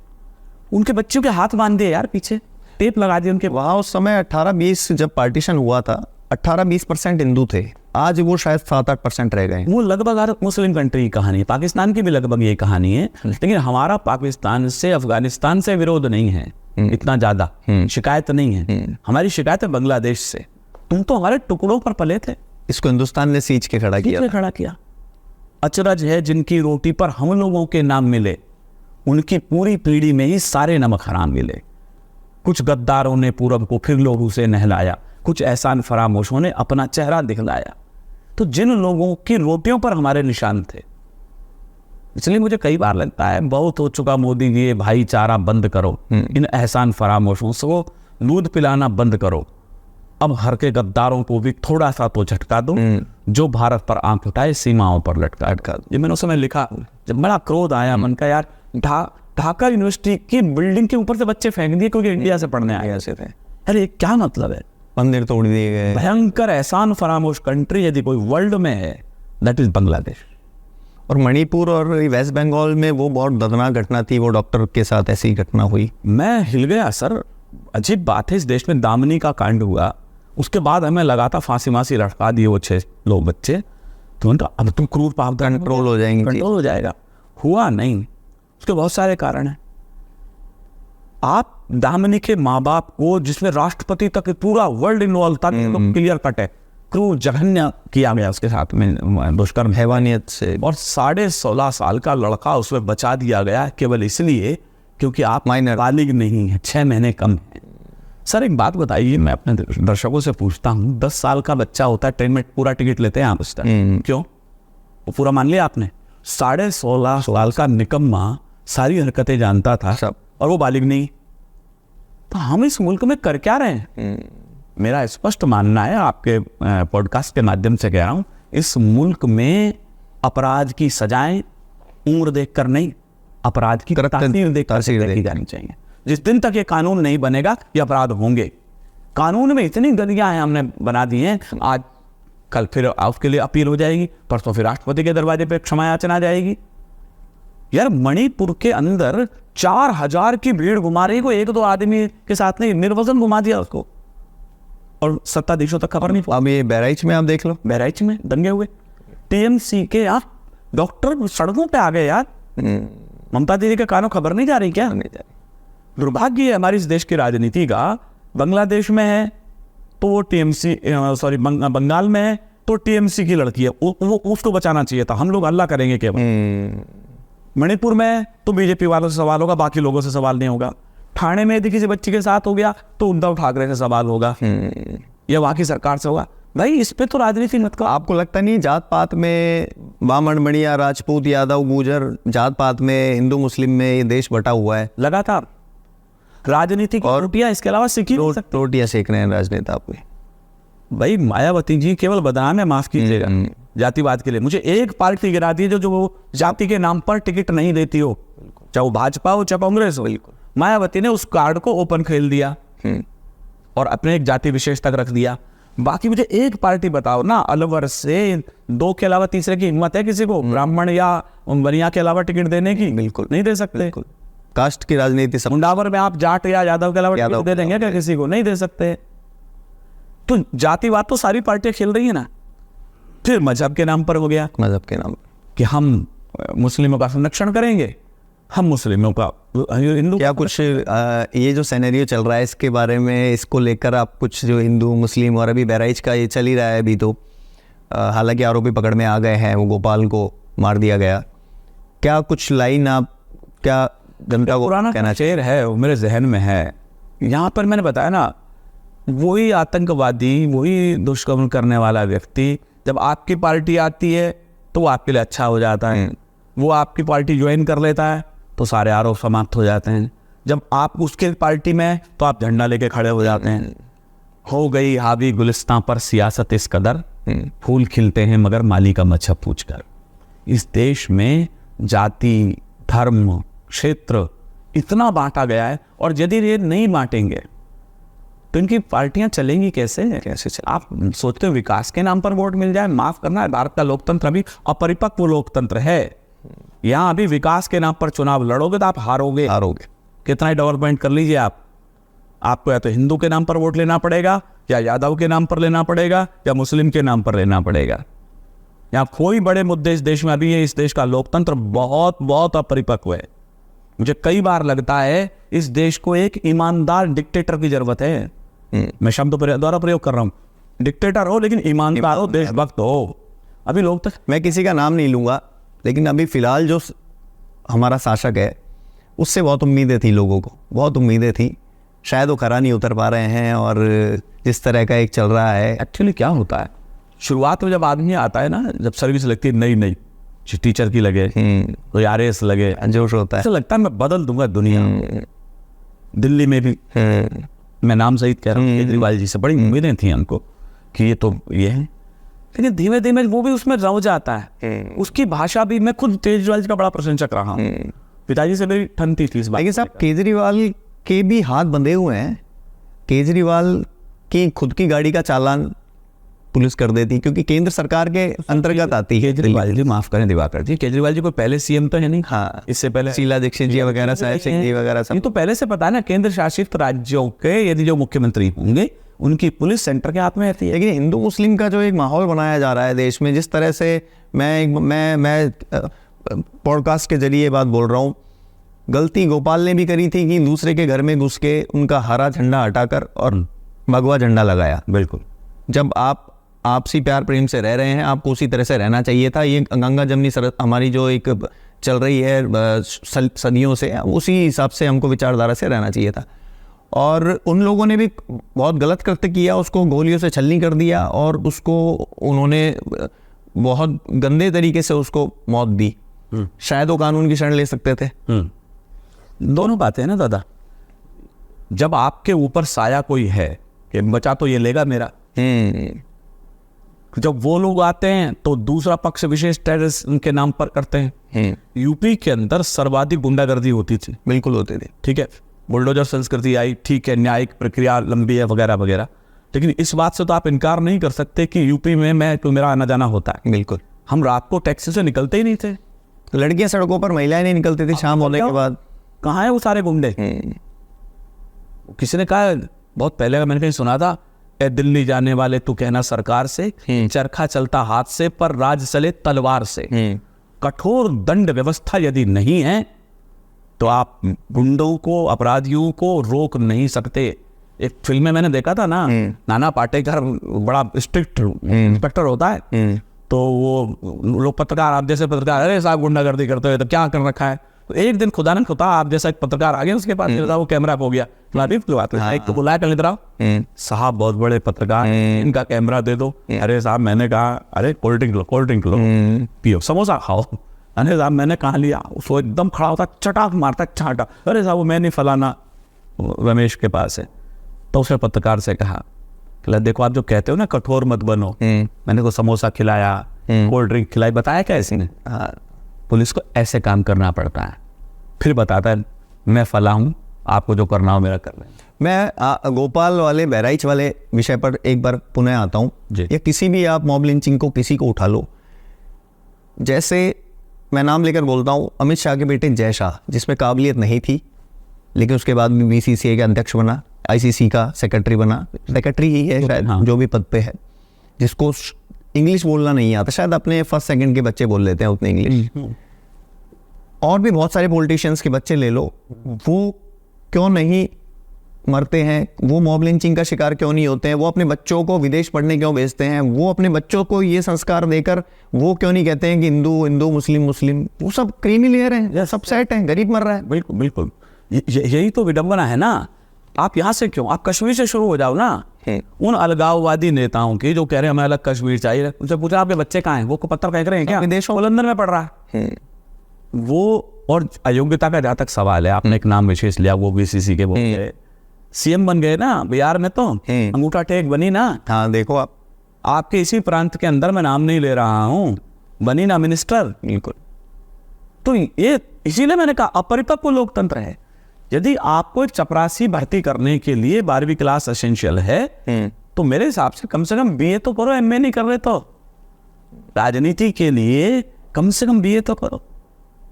उनके बच्चों के हाथ बांध दिए यार, पीछे टेप लगा दी उनके। वहाँ उस समय 18-20 जब पार्टीशन हुआ था, 18-20% हिंदू थे, आज वो शायद 7-8% रह गए।
वो लगभग मुस्लिम कंट्री की कहानी है, पाकिस्तान की भी लगभग ये कहानी है। लेकिन हमारा पाकिस्तान से, अफगानिस्तान से विरोध नहीं है इतना ज्यादा, शिकायत नहीं है। हमारी शिकायत है बांग्लादेश से। तुम तो हमारे टुकड़ों पर पले थे,
इसको हिंदुस्तान ने सींच के खड़ा किया।
अचरज है जिनकी रोटी पर हम लोगों के नाम मिले, उनकी पूरी पीढ़ी में ही सारे नमक हराम मिले। कुछ गद्दारों ने पूरब को फिर लोगों से नहलाया, कुछ एहसान फरामोशों ने अपना चेहरा दिखलाया। तो जिन लोगों की रोटियों पर हमारे निशान थे, इसलिए मुझे कई बार लगता है बहुत हो चुका मोदी जी, ये भाईचारा बंद करो, इन एहसान फरामोशों से वो दूध पिलाना बंद करो। अब हर के गद्दारों को भी थोड़ा सा तो झटका दो, जो भारत पर आंख उठाए सीमाओं पर लटका दो। ये मैंने उस समय लिखा, जब बड़ा क्रोध आया मन का, यार ढाका यूनिवर्सिटी की बिल्डिंग के ऊपर से बच्चे फेंक दिए क्योंकि इंडिया से पढ़ने आए थे। अरे क्या मतलब है?
मंदिर तोड़ दिए गए।
भयंकर एहसान फरामोश कंट्री यदि कोई वर्ल्ड में है, दैट इज बांग्लादेश।
और मणिपुर और वेस्ट बंगाल में वो बहुत दर्दनाक घटना थी, वो डॉक्टर के साथ ऐसी ही घटना हुई।
मैं हिल गया सर। अजीब बात है, इस देश में दामिनी का कांड हुआ, उसके बाद हमें लगा था फांसी लटका दिए वो 6 लोग बच्चे, तो उनका अब तुम क्रूर पाप
कंट्रोल हो जाएगा।
हुआ नहीं, उसके बहुत सारे कारण हैं। आप दामिनी के माँ बाप को, जिसमें राष्ट्रपति तक पूरा वर्ल्ड इन्वॉल्व था, तो क्लियर कट है, क्रूर जघन्य किया गया उसके साथ में दुष्कर्म, हैवानियत से। और 16.5 साल का लड़का उसमें बचा दिया गया केवल इसलिए क्योंकि आप
माइनर
बालिग नहीं है, 6 महीने कम है। सर एक बात बताइए, मैं अपने दर्शकों से पूछता हूँ, 10 साल का बच्चा होता है, ट्रेन में पूरा टिकट लेते हैं आप उसका, क्यों? वो पूरा मान लिया आपने। 16.5 साल का निकम्मा सारी हरकतें जानता था सब, और वो बालिग नहीं। तो हम इस मुल्क में कर क्या रहे हैं? मेरा स्पष्ट मानना है, आपके पॉडकास्ट के माध्यम से कह रहा हूँ, इस मुल्क में अपराध की सजाएं उम्र देखकर नहीं, अपराध की तासीर देखकर देखी जानी चाहिए। जिस दिन तक ये कानून नहीं बनेगा, ये अपराध होंगे। कानून में इतनी गलियां हैं हमने बना दी हैं, आज कल फिर उसके लिए अपील हो जाएगी, परसों फिर राष्ट्रपति के दरवाजे पे क्षमा याचना जाएगी। यार मणिपुर के अंदर 4000 की भीड़ घुमा रही को 1-2 आदमी के साथ नहीं, निर्वसन घुमा दिया उसको, और सत्ताधीशों तक खबर नहीं।
अब ये बहराइच में आप देख लो,
बहराइच में दंगे हुए, टीएमसी के यार डॉक्टर सड़कों पे आ गए यार। ममता दीदी के कानों खबर नहीं जा रही क्या? दुर्भाग्य है हमारी इस देश की राजनीति का। बांग्लादेश में है, तो वो टीएमसी सॉरी बंगाल में है तो टीएमसी की लड़की है, वो उसको बचाना चाहिए था, हम लोग हल्ला करेंगे केवल। मणिपुर में तो बीजेपी वालों से सवाल होगा, बाकी लोगों से सवाल नहीं होगा। ठाणे में यदि किसी बच्ची के साथ हो गया तो उद्धव ठाकरे से सवाल होगा या वहां की सरकार से होगा। भाई इस पे तो राजनीति मत करो।
आपको लगता नहीं जात पात में बामण मणिया राजपूत यादव गुर्जर जात पात में हिंदू मुस्लिम में ये देश बटा हुआ है
लगातार राजनीति की रोटियां, इसके अलावा सीखी नहीं सकते।
रोटियां सेक रहे हैं राजनेता अपने।
भाई मायावती जी केवल बदनाम है, माफ कीजिएगा, जातिवाद के लिए। मुझे एक पार्टी गिरा दी है जो वो जाति के नाम पर टिकट नहीं देती हो, चाहे वो भाजपा हो चाहे कांग्रेस हो। मायावती ने उस कार्ड को ओपन खेल दिया और अपने एक जाति विशेष तक रख दिया। बाकी मुझे एक पार्टी बताओ ना, अलवर से 2 के अलावा तीसरे की हिम्मत है किसी को ब्राह्मण या बनिया के अलावा टिकट देने की?
बिल्कुल
नहीं दे सकते।
कास्ट की राजनीति सब।
मुंडावर में आप जाट या यादव के अलावा टिकट दे देंगे क्या किसी को? नहीं दे सकते। तो जातिवाद तो सारी पार्टियां खेल रही है ना। फिर मजहब के नाम पर हो गया,
मजहब के नाम
कि हम मुस्लिमों का संरक्षण करेंगे, हम मुस्लिमों का हिंदू।
क्या कुछ ये जो सिनेरियो चल रहा है इसके बारे में, इसको लेकर आप कुछ जो हिंदू मुस्लिम और अभी बहराइच का ये चल ही रहा है अभी तो, हालांकि आरोपी पकड़ में आ गए हैं, वो गोपाल को मार दिया गया, क्या कुछ लाइन आप क्या जनता को
पुराना
कहना
शेर है वो मेरे जहन में है। यहाँ पर मैंने बताया ना, वही आतंकवादी, वही दुष्कर्म करने वाला व्यक्ति जब आपकी पार्टी आती है तो वो आपके लिए अच्छा हो जाता है, वो आपकी पार्टी ज्वाइन कर लेता है तो सारे आरोप समाप्त हो जाते हैं। जब आप उसके पार्टी में तो आप झंडा लेके खड़े हो जाते हैं। हो गई हावी गुलिस्तां पर सियासत इस कदर, फूल खिलते हैं मगर माली का मच्छर पूछकर। इस देश में जाति, धर्म, क्षेत्र इतना बांटा गया है, और यदि ये नहीं बांटेंगे तो इनकी पार्टियां चलेंगी कैसे? आप सोचते हो विकास के नाम पर वोट मिल जाए? माफ करना है, भारत का लोकतंत्र अभी अपरिपक्व लोकतंत्र है। यहाँ अभी विकास के नाम पर चुनाव लड़ोगे तो आप हारोगे। कितना ही डेवलपमेंट कर लीजिए आपको या तो हिंदू के नाम पर वोट लेना पड़ेगा, या यादव के नाम पर लेना पड़ेगा, या मुस्लिम के नाम पर लेना पड़ेगा। यहाँ कोई बड़े मुद्दे इस देश में अभी है। इस देश का लोकतंत्र बहुत बहुत अपरिपक्व है। मुझे कई बार लगता है इस देश को एक ईमानदार डिक्टेटर की जरूरत है। मैं शब्द द्वारा प्रयोग कर रहा हूँ। डिक्टेटर हो लेकिन ईमानदार हो, देशभक्त हो। अभी लोग तक,
मैं किसी का नाम नहीं लूंगा, लेकिन अभी फिलहाल जो हमारा शासक है उससे बहुत उम्मीदें थी, लोगों को बहुत उम्मीदें थी। शायद वो खरा नहीं उतर पा रहे हैं, और जिस तरह का एक चल रहा है।
एक्चुअली क्या होता है, शुरुआत में जब आदमी आता है ना, जब सर्विस लगती है नई नई, टीचर की लगे, तो आरएएस लगे,
जोश होता है,
ऐसा लगता है मैं बदल दूंगा दुनिया। दिल्ली में भी मैं नाम सहित कह रहा हूँ, केजरीवाल जी से बड़ी उम्मीदें थी हमको कि ये तो ये है, लेकिन धीमे धीमे वो भी उसमें रह जाता है। उसकी भाषा भी, मैं खुद केजरीवाल जी का बड़ा प्रशंसक रहा हूँ, पिताजी से मेरी ठनती थी इस बात।
लेकिन साहब केजरीवाल के भी हाथ बंधे हुए हैं। केजरीवाल की खुद की गाड़ी का चालान पुलिस कर देती, क्योंकि केंद्र सरकार के अंतर्गत आती है।
केजरीवाल जी, माफ करें दिवाकर जी, केजरीवाल जी को पहले सीएम तो है नहीं।
हाँ,
इससे पहले
शीला दीक्षित जी वगैरह, साहिब सिंह जी वगैरह सब,
ये तो पहले से पता है ना। केंद्र शासित राज्यों के यदि जो मुख्यमंत्री होंगे उनकी पुलिस सेंटर के हाथ में रहती है।
लेकिन हिंदू मुस्लिम का जो एक माहौल बनाया जा रहा है देश में, जिस तरह से मैं पॉडकास्ट के जरिए बात बोल रहा हूँ, गलती गोपाल ने भी करी थी कि दूसरे के घर में घुस के उनका हरा झंडा हटाकर और भगवा झंडा लगाया।
बिल्कुल,
जब आप आपसी प्यार प्रेम से रह रहे हैं, आपको उसी तरह से रहना चाहिए था। ये गंगा जमनी हमारी जो एक चल रही है सदियों से, उसी हिसाब से हमको विचारधारा से रहना चाहिए था। और उन लोगों ने भी बहुत गलत कृत्य किया, उसको गोलियों से छलनी कर दिया, और उसको उन्होंने बहुत गंदे तरीके से उसको मौत दी। शायद वो कानून की शरण ले सकते थे।
दोनों बातें हैं ना दादा। जब आपके ऊपर साया कोई है कि बचा तो ये लेगा मेरा, जब वो लोग आते हैं तो दूसरा पक्ष विशेष टेररिज्म के नाम पर करते हैं। यूपी के अंदर सर्वाधिक गुंडागर्दी होती थी।
बिल्कुल होते थे।
ठीक है, बुलडोजर संस्कृति आई, ठीक है, न्यायिक प्रक्रिया लंबी है वगैरह वगैरह, लेकिन इस बात से तो आप इनकार नहीं कर सकते कि यूपी में मेरा आना जाना होता है।
बिल्कुल,
हम रात को टैक्सी से निकलते ही नहीं थे।
लड़कियां सड़कों पर, महिलाएं नहीं निकलती थी शाम होने के बाद।
कहाँ है वो सारे गुंडे? किसी ने कहा बहुत पहले का, मैंने कहीं सुना था, ए दिल्ली जाने वाले तू कहना सरकार से, चरखा चलता हाथ से पर राज चले तलवार से। कठोर दंड व्यवस्था यदि नहीं है तो आप गुंडों को, अपराधियों को रोक नहीं सकते। एक फिल्म में मैंने देखा था ना, नाना पाटेकर बड़ा स्ट्रिक्ट इंस्पेक्टर होता है, तो वो लोग पत्रकार, आप जैसे पत्रकार, अरे साहब गुंडागर्दी करते हुए तो क्या कर रखा है, तो एक दिन खुदा न खुदा आप जैसा एक पत्रकार आ गया उसके पास, वो कैमरा हो गया, एक तो बुलाया कर लेते साहब बहुत बड़े पत्रकार, इनका कैमरा दे दो। अरे साहब मैंने कहा, अरे कोल्ड ड्रिंक लो पियो, समोसा खाओ। अरे साहब मैंने कहा लिया, उसको एकदम खड़ा होता, चटाक मारता चाटा, अरे साहब वो मैं नहीं, फलाना रमेश के पास है। तो उसने पत्रकार से कहा, देखो आप जो कहते हो ना कठोर मत बनो, मैंने को समोसा खिलाया, कोल्ड ड्रिंक खिलाई, बताया क्या इसने? पुलिस को ऐसे काम करना पड़ता है, फिर बताता है मैं फला हूँ, आपको जो करना हो मेरा कर लें।
मैं गोपाल वाले बहराइच वाले विषय पर एक बार पुनः आता हूँ, या किसी भी आप मॉब लिंचिंग को किसी को उठा लो, जैसे मैं नाम लेकर बोलता हूँ अमित शाह के बेटे जय शाह, जिसमें काबिलियत नहीं थी, लेकिन उसके बाद भी BCCI का अध्यक्ष बना, ICC का सेक्रेटरी बना, सेक्रेटरी ही है शायद, हाँ। जो भी पद पे है, जिसको इंग्लिश बोलना नहीं आता, शायद अपने फर्स्ट सेकंड के बच्चे बोल लेते हैं उतने इंग्लिश। और भी बहुत सारे पॉलिटिशियंस के बच्चे ले लो, वो क्यों नहीं मरते हैं, वो मॉब लिंचिंग का शिकार क्यों नहीं होते हैं, वो अपने बच्चों को विदेश पढ़ने क्यों भेजते हैं, वो अपने बच्चों को ये संस्कार देकर वो क्यों नहीं कहते हैं कि हिंदू हिंदू मुस्लिम मुस्लिम, वो सब क्रीमी लेयर हैं, सब सेट हैं, गरीब मर रहा है।
बिल्कुल बिल्कुल, यही तो विडंबना है ना। आप यहाँ से क्यों, आप कश्मीर से शुरू हो जाओ ना। उन अलगाववादी नेताओं की जो कह रहे हैं हमें अलग कश्मीर चाहिए, उनसे पूछा आपके बच्चे कहाँ हैं, वो पत्थर फेंक रहे हैं क्या, विदेशों लंदन में पढ़ रहा है वो। और अयोग्यता का जहाँ तक सवाल है, आपने एक नाम विशेष लिया, वो BCC के वो CM बन गए ना बिहार में, तो अंगूठा टेक बनी ना।
हाँ देखो आप,
आपके इसी प्रांत के अंदर, मैं नाम नहीं ले रहा हूँ, बनी ना मिनिस्टर।
बिल्कुल,
तो ये इसीलिए मैंने कहा अपरिपक्व लोकतंत्र है। यदि आपको एक चपरासी भर्ती करने के लिए 12वीं क्लास एसेंशियल है, तो मेरे हिसाब से कम BA तो करो, MA नहीं कर रहे तो राजनीति के लिए कम से कम BA तो करो,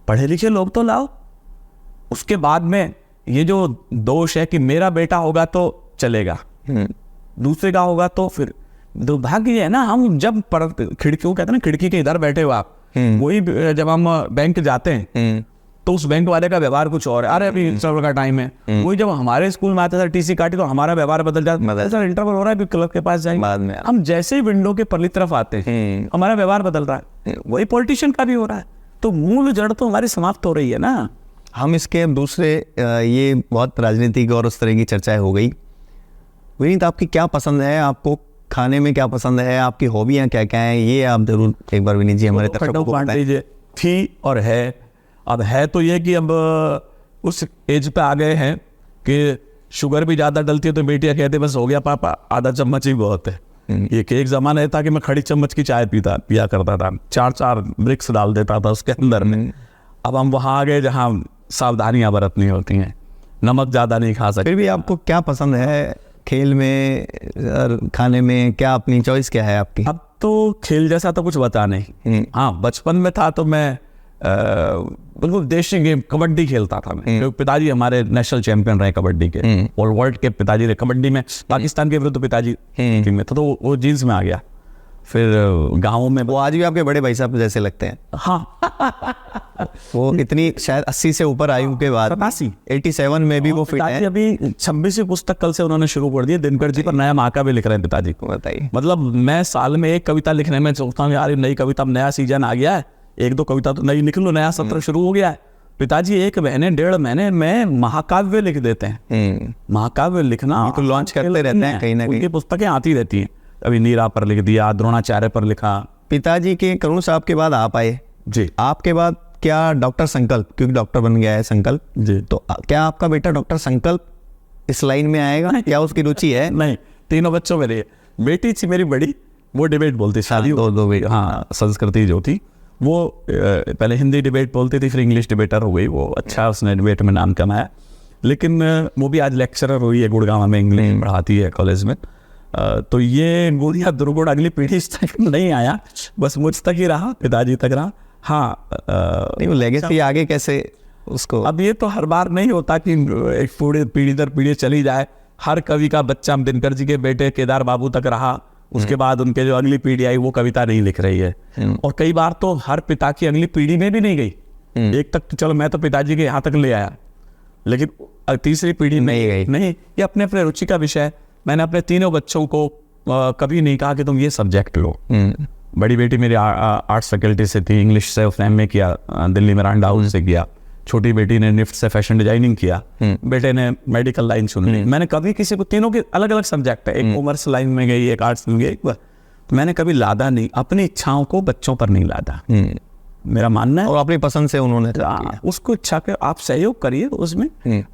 पढ़े लिखे लोग तो लाओ। उसके बाद में ये जो दोष है कि मेरा बेटा होगा तो चलेगा, दूसरे का होगा तो फिर दुर्भाग्य है ना। हम जब खिड़कियों कहते हैं ना, खिड़की के इधर बैठे हो आप, वही जब हम बैंक जाते हैं तो उस बैंक वाले का व्यवहार कुछ और है, अरे अभी इंटरवल का टाइम है। वही जब हमारे स्कूल में आता था TC काटी तो हमारा व्यवहार बदल जाता, सर इंटरवल हो रहा है, क्लब के पास जाएंगे बाद में। हम जैसे ही विंडो के परली तरफ आते हैं हमारा व्यवहार बदल रहा है, वही पॉलिटिशियन का भी हो रहा है। तो मूल जड़ तो हमारी समाप्त हो रही है ना।
हम इसके दूसरे, ये बहुत राजनीतिक और उस तरह की चर्चाएं हो गई। विनीत, आपकी क्या पसंद है, आपको खाने में क्या पसंद है, आपकी हॉबियाँ क्या क्या हैं, ये आप जरूर एक बार विनीत जी हमारे दर्शकों को बताएं।
थी और है, अब है तो ये कि अब उस एज पे आ गए हैं कि शुगर भी ज़्यादा डलती है तो बेटियाँ कहते बस हो गया पापा, आधा चम्मच ही बहुत है। ये कि एक ज़माना था कि मैं खड़ी चम्मच की चाय पिया करता था, 4-4 ब्रिक्स डाल देता था उसके अंदर में। अब हम वहाँ आ गए जहाँ सावधानियाँ बरतनी होती हैं, नमक ज़्यादा नहीं खा सकते।
फिर भी आपको क्या पसंद है खेल में और खाने में, क्या अपनी चॉइस क्या है आपकी?
अब तो खेल जैसा तो कुछ बता नहीं। हाँ, बचपन में था तो मैं बिल्कुल देशी गेम कबड्डी खेलता था मैं, क्योंकि पिताजी हमारे नेशनल चैंपियन रहे कबड्डी के, और वर्ल्ड के पिताजी रहे कबड्डी में, पाकिस्तान के विरुद्ध तो पिताजी टीम में था, तो वो जीन्स में आ गया। फिर गाँव में
वो आज भी आपके बड़े भाई साहब जैसे लगते हैं।
हाँ
वो इतनी शायद 80 से ऊपर आयु के बाद 87 में भी वो फिट है।
अभी 26वीं पुस्तक कल से उन्होंने शुरू कर दी, दिनकर जी पर नया महाकाव्य लिख रहे हैं पिताजी को।
बताइए,
मतलब मैं साल में एक कविता लिखने में सोचता हूँ यार नई कविता, नया सीजन आ गया है, 1-2 कविता तो नई लिख लो, नया सत्र शुरू हो गया है। पिताजी 1 महीने 1.5 महीने में महाकाव्य लिख देते हैं। महाकाव्य लिखना
तो लॉन्च करते रहते हैं कहीं ना कहीं,
उनकी पुस्तकें आती रहती हैं। अभी नीरा पर लिख दिया, द्रोणाचार्य पर लिखा।
पिताजी के करुण साहब के बाद आप आए
जी,
आपके बाद क्या डॉक्टर संकल्प, क्योंकि डॉक्टर बन गया है संकल्प जी, तो क्या आपका बेटा डॉक्टर संकल्प इस लाइन में आएगा या उसकी रुचि है?
नहीं, तीनों बच्चों में रही। बेटी थी मेरी बड़ी, वो डिबेट बोलती शादी, हाँ संस्कृति जो थी वो पहले हिंदी डिबेट बोलती थी, फिर इंग्लिश डिबेटर हो गई वो। अच्छा उसने डिबेट में नाम कमाया, लेकिन वो भी आज लेक्चरर हुई है गुड़गांव में, इंग्लिश पढ़ाती है कॉलेज में। तो ये गुड़िया दुर्गुण अगली पीढ़ी तक नहीं आया, बस मुझ तक ही रहा, पिताजी तक रहा। हाँ,
नहीं वो लेगेसी आगे कैसे उसको,
अब ये तो हर बार नहीं होता कि एक पूरी पीढ़ी दर पीढ़ी चली जाए। हर कवि का बच्चा दिनकर जी के बेटे केदार बाबू तक रहा, उसके बाद उनके जो अगली पीढ़ी आई वो कविता नहीं लिख रही है। और कई बार तो हर पिता की अगली पीढ़ी में भी नहीं गई, एक तक तो चलो मैं तो पिताजी के यहाँ तक ले आया, लेकिन तीसरी पीढ़ी
नहीं गई।
नहीं, ये अपने अपने रुचि का विषय है। मैंने अपने तीनों बच्चों को कभी नहीं कहा कि तुम ये सब्जेक्ट लो। बड़ी बेटी मेरी आर्ट्स फैकल्टी से थी, इंग्लिश से उसने एमए किया, दिल्ली में रांडा हाउस से किया। छोटी बेटी ने निफ्ट से फैशन डिजाइनिंग किया, बेटे ने मेडिकल लाइन चुन ली। मैंने कभी किसी को, तीनों के अलग अलग सब्जेक्ट है, एक कॉमर्स लाइन में गई, एक आर्ट्स में गई, तो मैंने कभी लादा नहीं, अपनी इच्छाओं को बच्चों पर नहीं लादा। मेरा मानना है,
और अपनी पसंद से उन्होंने किया।
उसको इच्छा के आप सहयोग करिए उसमें,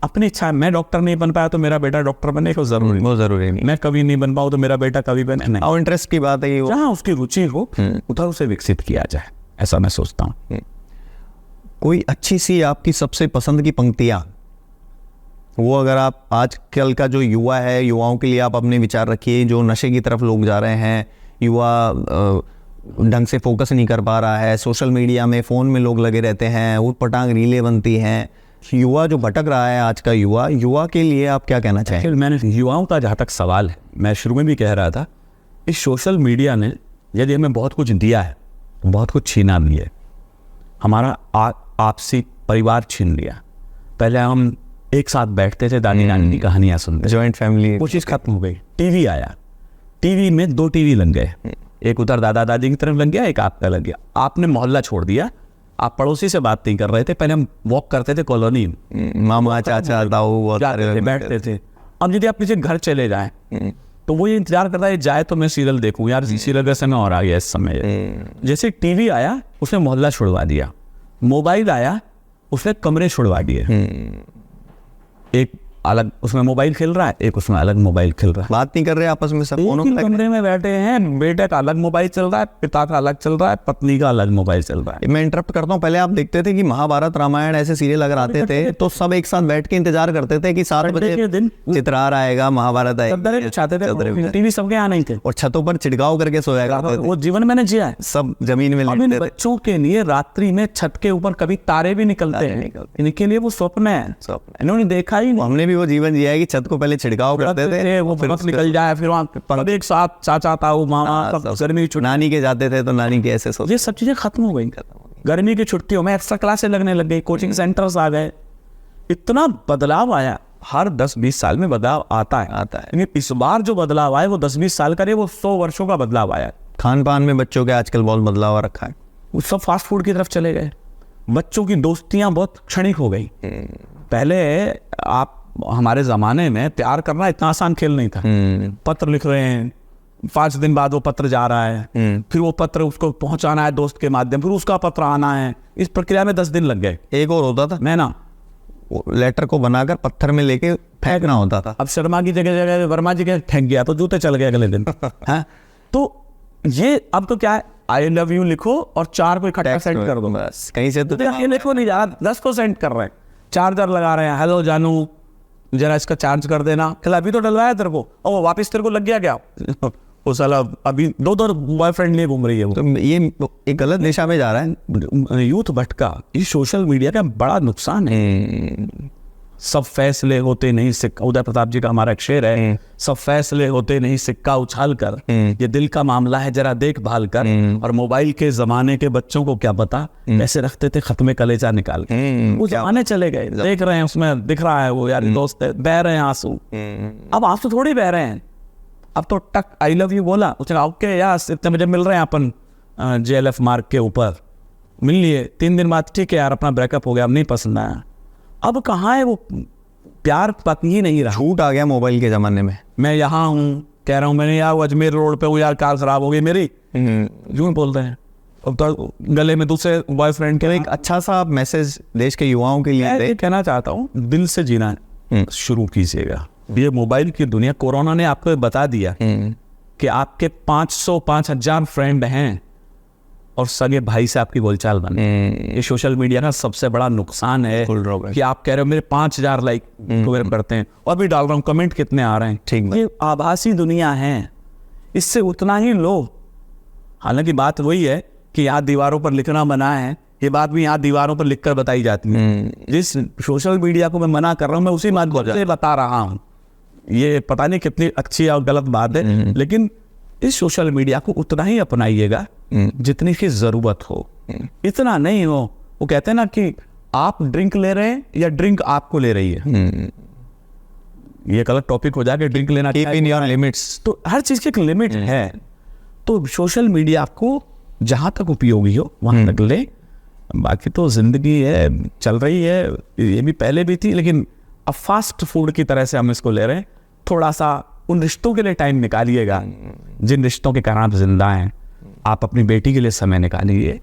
अपनी इच्छा। मैं डॉक्टर नहीं बन पाया तो मेरा बेटा डॉक्टर बने, को जरूरी
वो जरूरी नहीं।
मैं कभी नहीं बन पाऊँ तो मेरा बेटा कभी बने नहीं।
और इंटरेस्ट की बात है कि
जहाँ उसकी रुचि हो उधर उसे विकसित किया जाए, ऐसा मैं सोचता हूँ।
कोई अच्छी सी आपकी सबसे पसंद की पंक्तियाँ, वो अगर आप आजकल का जो युवा है, युवाओं के लिए आप अपने विचार रखिए। जो नशे की तरफ लोग जा रहे हैं, युवा ढंग से फोकस नहीं कर पा रहा है, सोशल मीडिया में, फ़ोन में लोग लगे रहते हैं, ऊट पटांग रीलें बनती हैं, युवा जो भटक रहा है आज का युवा के लिए आप क्या कहना चाहेंगे?
मैंने युवाओं का जहाँ तक सवाल है, मैं शुरू में भी कह रहा था, इस सोशल मीडिया ने यदि हमें बहुत कुछ दिया है तो बहुत कुछ छीना भी है। हमारा आपसी परिवार छीन लिया। पहले हम एक साथ बैठते थे, दादी नानी की कहानियां सुनते,
जॉइंट फैमिली,
वो चीज़ खत्म हो गई। टीवी आया, टीवी में 2 टीवी लग गए, एक उधर दादा दादी की तरफ लग गया, एक आपका लग गया। आपने मोहल्ला छोड़ दिया, आप पड़ोसी से बात नहीं कर रहे थे। पहले हम वॉक करते थे कॉलोनी,
मामा चाचा ताऊ
बैठते थे। अब यदि आप किसी घर चले जाएं तो वो ये इंतजार करता है जाए तो मैं सीरियल देखूं, यार सीरियल का समय और आ गया इस समय। जैसे टीवी आया उसने मोहल्ला छुड़वा दिया, मोबाइल आया उसने कमरे छुड़वा दिए। एक अलग उसमें मोबाइल खेल रहा है, एक उसमें अलग मोबाइल खेल रहा है,
बात नहीं कर रहे आपस में, सब
कमरे में बैठे हैं। बेटे का अलग मोबाइल चल रहा है, पिता का अलग चल रहा है, पत्नी का अलग मोबाइल चल रहा है।
मैं इंटरप्ट करता हूँ, पहले आप देखते थे कि महाभारत रामायण ऐसे सीरियल अगर आते थे तो सब एक साथ बैठ के इंतजार करते थे कि 7 बजे
दिन
चित्रार आएगा, महाभारत आएगा,
चाहते थे। टीवी सबके यहाँ नहीं थे,
और छतों पर छिड़काव करके सोया करते थे।
वो जीवन मैंने जिया है।
सब जमीन में
अब इन बच्चों के लिए रात्रि में छत के ऊपर कभी तारे भी निकलते हैं, इनके लिए वो स्वप्न है, इन्होंने देखा ही नहीं।
हमने भी वो जीवन जिया है कि छत को पहले छिड़काव करते थे,
वो फिर निकल जाए, फिर वहाँ एक साथ चाचा ताऊ मामा सब गर्मी की
नानी के जाते थे तो नानी के ऐसे
ये सब चीजें खत्म हो गई। गर्मी की छुट्टियों में एक्स्ट्रा क्लासें लगने लग गई, कोचिंग सेंटर्स आ गए, इतना बदलाव आया। हर 10-20 साल में बदलाव आता है। इस बार जो बदलाव आया वो 10-20 साल का नहीं, वो 100 वर्षों का बदलाव आया।
खान पान में बच्चों के आजकल बहुत बदलाव रखा है,
वो सब फास्ट फूड की तरफ चले गए। बच्चों की दोस्तियां बहुत क्षणिक हो गई। पहले आप हमारे ज़माने में प्यार करना इतना आसान खेल नहीं था। पत्र लिख रहे हैं, 5 दिन बाद वो पत्र जा रहा है, फिर वो पत्र उसको पहुंचाना है दोस्त के माध्यम, फिर उसका पत्र आना है। इस प्रक्रिया में 10 दिन लग गए।
एक और होता था,
मैं ना
लेटर को बनाकर पत्थर में लेके फेंकना होता था।
अब शर्मा की जगह वर्मा जी के फेंक गया तो जूते चल गए अगले दिन। है तो ये अब तो क्या है, आई लव यू लिखो और 4 को इकट्ठा सेंड कर दो,
बस कहीं से तो
ये लिखो नहीं जा रहा, 10 को सेंड कर रहे हैं, चार्जर लगा रहे हैं, हेलो जानू जरा इसका चार्ज कर देना, कल अभी तो डलवाया तेरे को, और वो वापस तेरे को लग गया क्या? वो साला अभी 2 बॉयफ्रेंड लिए घूम रही है वो।
तो ये एक गलत दिशा में जा रहा है
यूथ भटका। ये सोशल मीडिया का बड़ा नुकसान है। सब फैसले होते नहीं सिक्का, उदय प्रताप जी का हमारा एक शेर है, सब फैसले होते नहीं सिक्का उछाल कर, ये दिल का मामला है जरा देखभाल कर। और मोबाइल के जमाने के बच्चों को क्या पता कैसे रखते थे खत में कलेजा निकाल के। वो जमाने चले गए, देख रहे हैं उसमें दिख रहा है वो यार दोस्त है, बह रहे हैं आंसू। अब आंसू थोड़ी बह रहे हैं, अब तो टक आई लव यू बोला, उसने ओके यार इतने बजे मिल रहे हैं अपन JLF मार्ग के ऊपर, मिल लिए, 3 दिन बाद ठीक है यार अपना ब्रेकअप हो गया, अब नहीं पसंद आया। अब कहाँ है वो प्यार, पत्नी ही नहीं रहा।
छूट आ गया मोबाइल के ज़माने में।
मैं यहाँ हूँ, कह रहा हूँ मैंने यार अजमेर रोड पे हूँ यार, कार खराब हो गई मेरी, यूँ बोलते हैं। अब तो गले में दूसरे बॉयफ्रेंड के।
एक अच्छा सा आप मैसेज देश के युवाओं के लिए
कहना चाहता हूँ, दिल से जीना शुरू कीजिएगा। ये मोबाइल की दुनिया, कोरोना ने आपको बता दिया कि आपके 500-5000 फ्रेंड हैं और सगे भाई से आपकी बोलचाल बने। ये सोशल मीडिया का सबसे बड़ा नुकसान है कि आप कह रहे हो मेरे 5000 लाइक करते हैं और भी डाल रहा हूँ, कमेंट कितने आ रहे हैं।
ठीक,
ये आभासी दुनिया है, इससे उतना ही लो। हालांकि बात वही है कि यहाँ दीवारों पर लिखना मना है, ये बात भी यहाँ दीवारों पर लिखकर बताई जाती है। जिस सोशल मीडिया को मैं मना कर रहा हूँ, मैं उसी बात को बता रहा हूँ। ये पता नहीं कितनी अच्छी और गलत बात है, लेकिन इस सोशल मीडिया को उतना ही अपनाइएगा जितनी की जरूरत हो, इतना नहीं हो। वो कहते हैं ना कि आप ड्रिंक ले रहे हैं या ड्रिंक आपको ले रही है। ये एक अलग टॉपिक हो जाके ड्रिंक लेना
कीप इन योर लिमिट्स।
तो हर चीज की एक लिमिट है। तो सोशल मीडिया आपको जहां तक उपयोगी हो वहां तक ले, बाकी तो जिंदगी है, चल रही है, ये भी पहले भी थी, लेकिन अब फास्ट फूड की तरह से हम इसको ले रहे हैं। थोड़ा सा उन रिश्तों के लिए टाइम निकालिएगा जिन रिश्तों के कारण आप जिंदा हैं। आप अपनी बेटी के लिए समय निकालिए,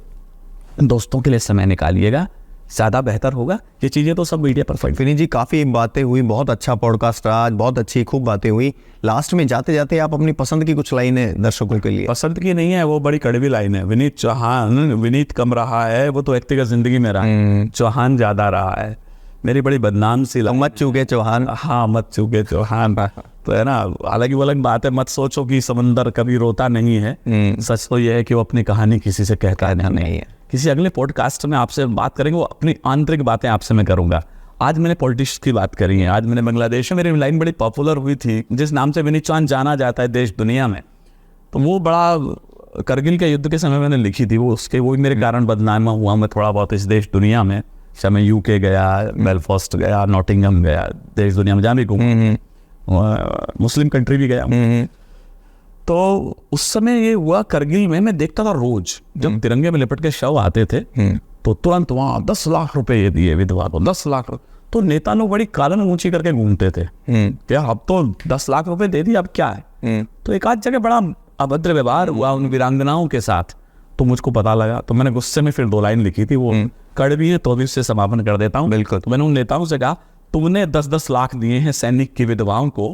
दोस्तों के लिए समय निकालिएगा, ज़्यादा बेहतर होगा। ये चीज़ें तो सब मीडिया पर फैल।
विनीत जी, काफ़ी बातें हुई, बहुत अच्छा पॉडकास्ट रहा आज, बहुत अच्छी खूब बातें हुई। लास्ट में जाते जाते आप अपनी पसंद की कुछ लाइनें दर्शकों के लिए।
पसंद की नहीं है, वो बड़ी कड़वी लाइन है। विनीत चौहान, विनीत कम रहा है, वो तो व्यक्तिगत जिंदगी में रहा है, चौहान ज़्यादा रहा है। मेरी बड़ी बदनाम सी लाइन।
मत चूके चौहान।
हाँ, मत चूके चौहान। तो है ना, हालांकि वो अलग बात है, मत सोचो कि समंदर कभी रोता नहीं है। सच तो यह है कि वो अपनी कहानी किसी से कहता नहीं है। किसी अगले पॉडकास्ट में आपसे बात करेंगे, वो अपनी आंतरिक बातें आपसे मैं करूंगा। आज मैंने पॉलिटिक्स की बात करी है, आज मैंने बांग्लादेश में, मेरी लाइन बड़ी पॉपुलर हुई थी, जिस नाम से विनीत चौहान जाना जाता है देश दुनिया में। तो वो बड़ा करगिल के युद्ध के समय मैंने लिखी थी, वो उसके वो मेरे कारण बदनामा हुआ मैं थोड़ा बहुत इस देश दुनिया में। मैं यूके गया, बेलफास्ट गया, नॉटिंघम गया, देश दुनिया में जहाँ भी घूमा, मुस्लिम कंट्री भी गया। तो उस समय ये हुआ करगिल में, मैं देखता था रोज जब तिरंगे में लिपट के शव आते थे तो तुरंत वहाँ 10 लाख रुपए ये दिए विधवा को, 10 लाख। तो नेता लोग बड़ी कालन ऊंची करके घूमते थे, क्या अब तो 10 लाख रुपए दे दिए, अब क्या है। तो एक आध जगह बड़ा अभद्र व्यवहार हुआ उन वीरांगनाओं के साथ, तो मुझको पता लगा। तो मैंने गुस्से में फिर 2 लाइन लिखी थी, वो कड़वी है तो भी उससे समापन कर देता हूँ।
बिल्कुल।
तो मैंने उन नेताओं से कहा, तुमने 10-10 लाख दिए हैं सैनिक की विधवाओं को,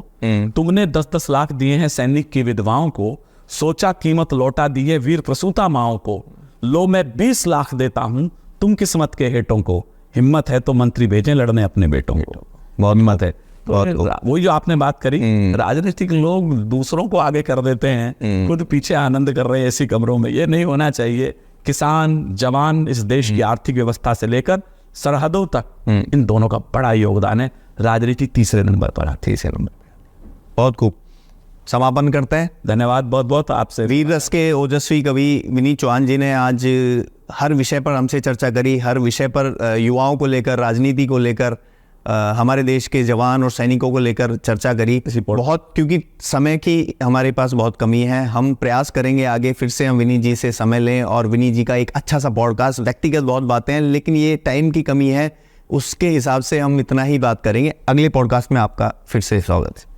तुमने 10-10 लाख दिए हैं सैनिक की विधवाओं को, सोचा कीमत लौटा दिए वीर प्रसूता माओं को। लो मैं 20 लाख देता हूं तुम किस्मत के हेटों को, हिम्मत है तो मंत्री भेजें लड़ने अपने बेटों को। बहुत हिम्मत है। तो वही जो आपने बात करी, राजनीतिक लोग दूसरों को आगे कर देते हैं, खुद पीछे आनंद कर रहे हैं ऐसी कमरों में। ये नहीं होना चाहिए। किसान, जवान, इस देश की आर्थिक व्यवस्था से लेकर सरहदों तक इन दोनों का बड़ा योगदान है। राजनीति तीसरे नंबर पर आती है।
बहुत खूब, समापन करते हैं।
धन्यवाद बहुत बहुत आपसे।
वीर रस के ओजस्वी कवि विनीत चौहान जी ने आज हर विषय पर हमसे चर्चा करी, हर विषय पर युवाओं को लेकर, राजनीति को लेकर, हमारे देश के जवान और सैनिकों को लेकर चर्चा करी बहुत, क्योंकि समय की हमारे पास बहुत कमी है। हम प्रयास करेंगे आगे फिर से हम विनीत जी से समय लें और विनीत जी का एक अच्छा सा पॉडकास्ट। व्यक्तिगत बहुत बातें हैं, लेकिन ये टाइम की कमी है, उसके हिसाब से हम इतना ही बात करेंगे। अगले पॉडकास्ट में आपका फिर से स्वागत है।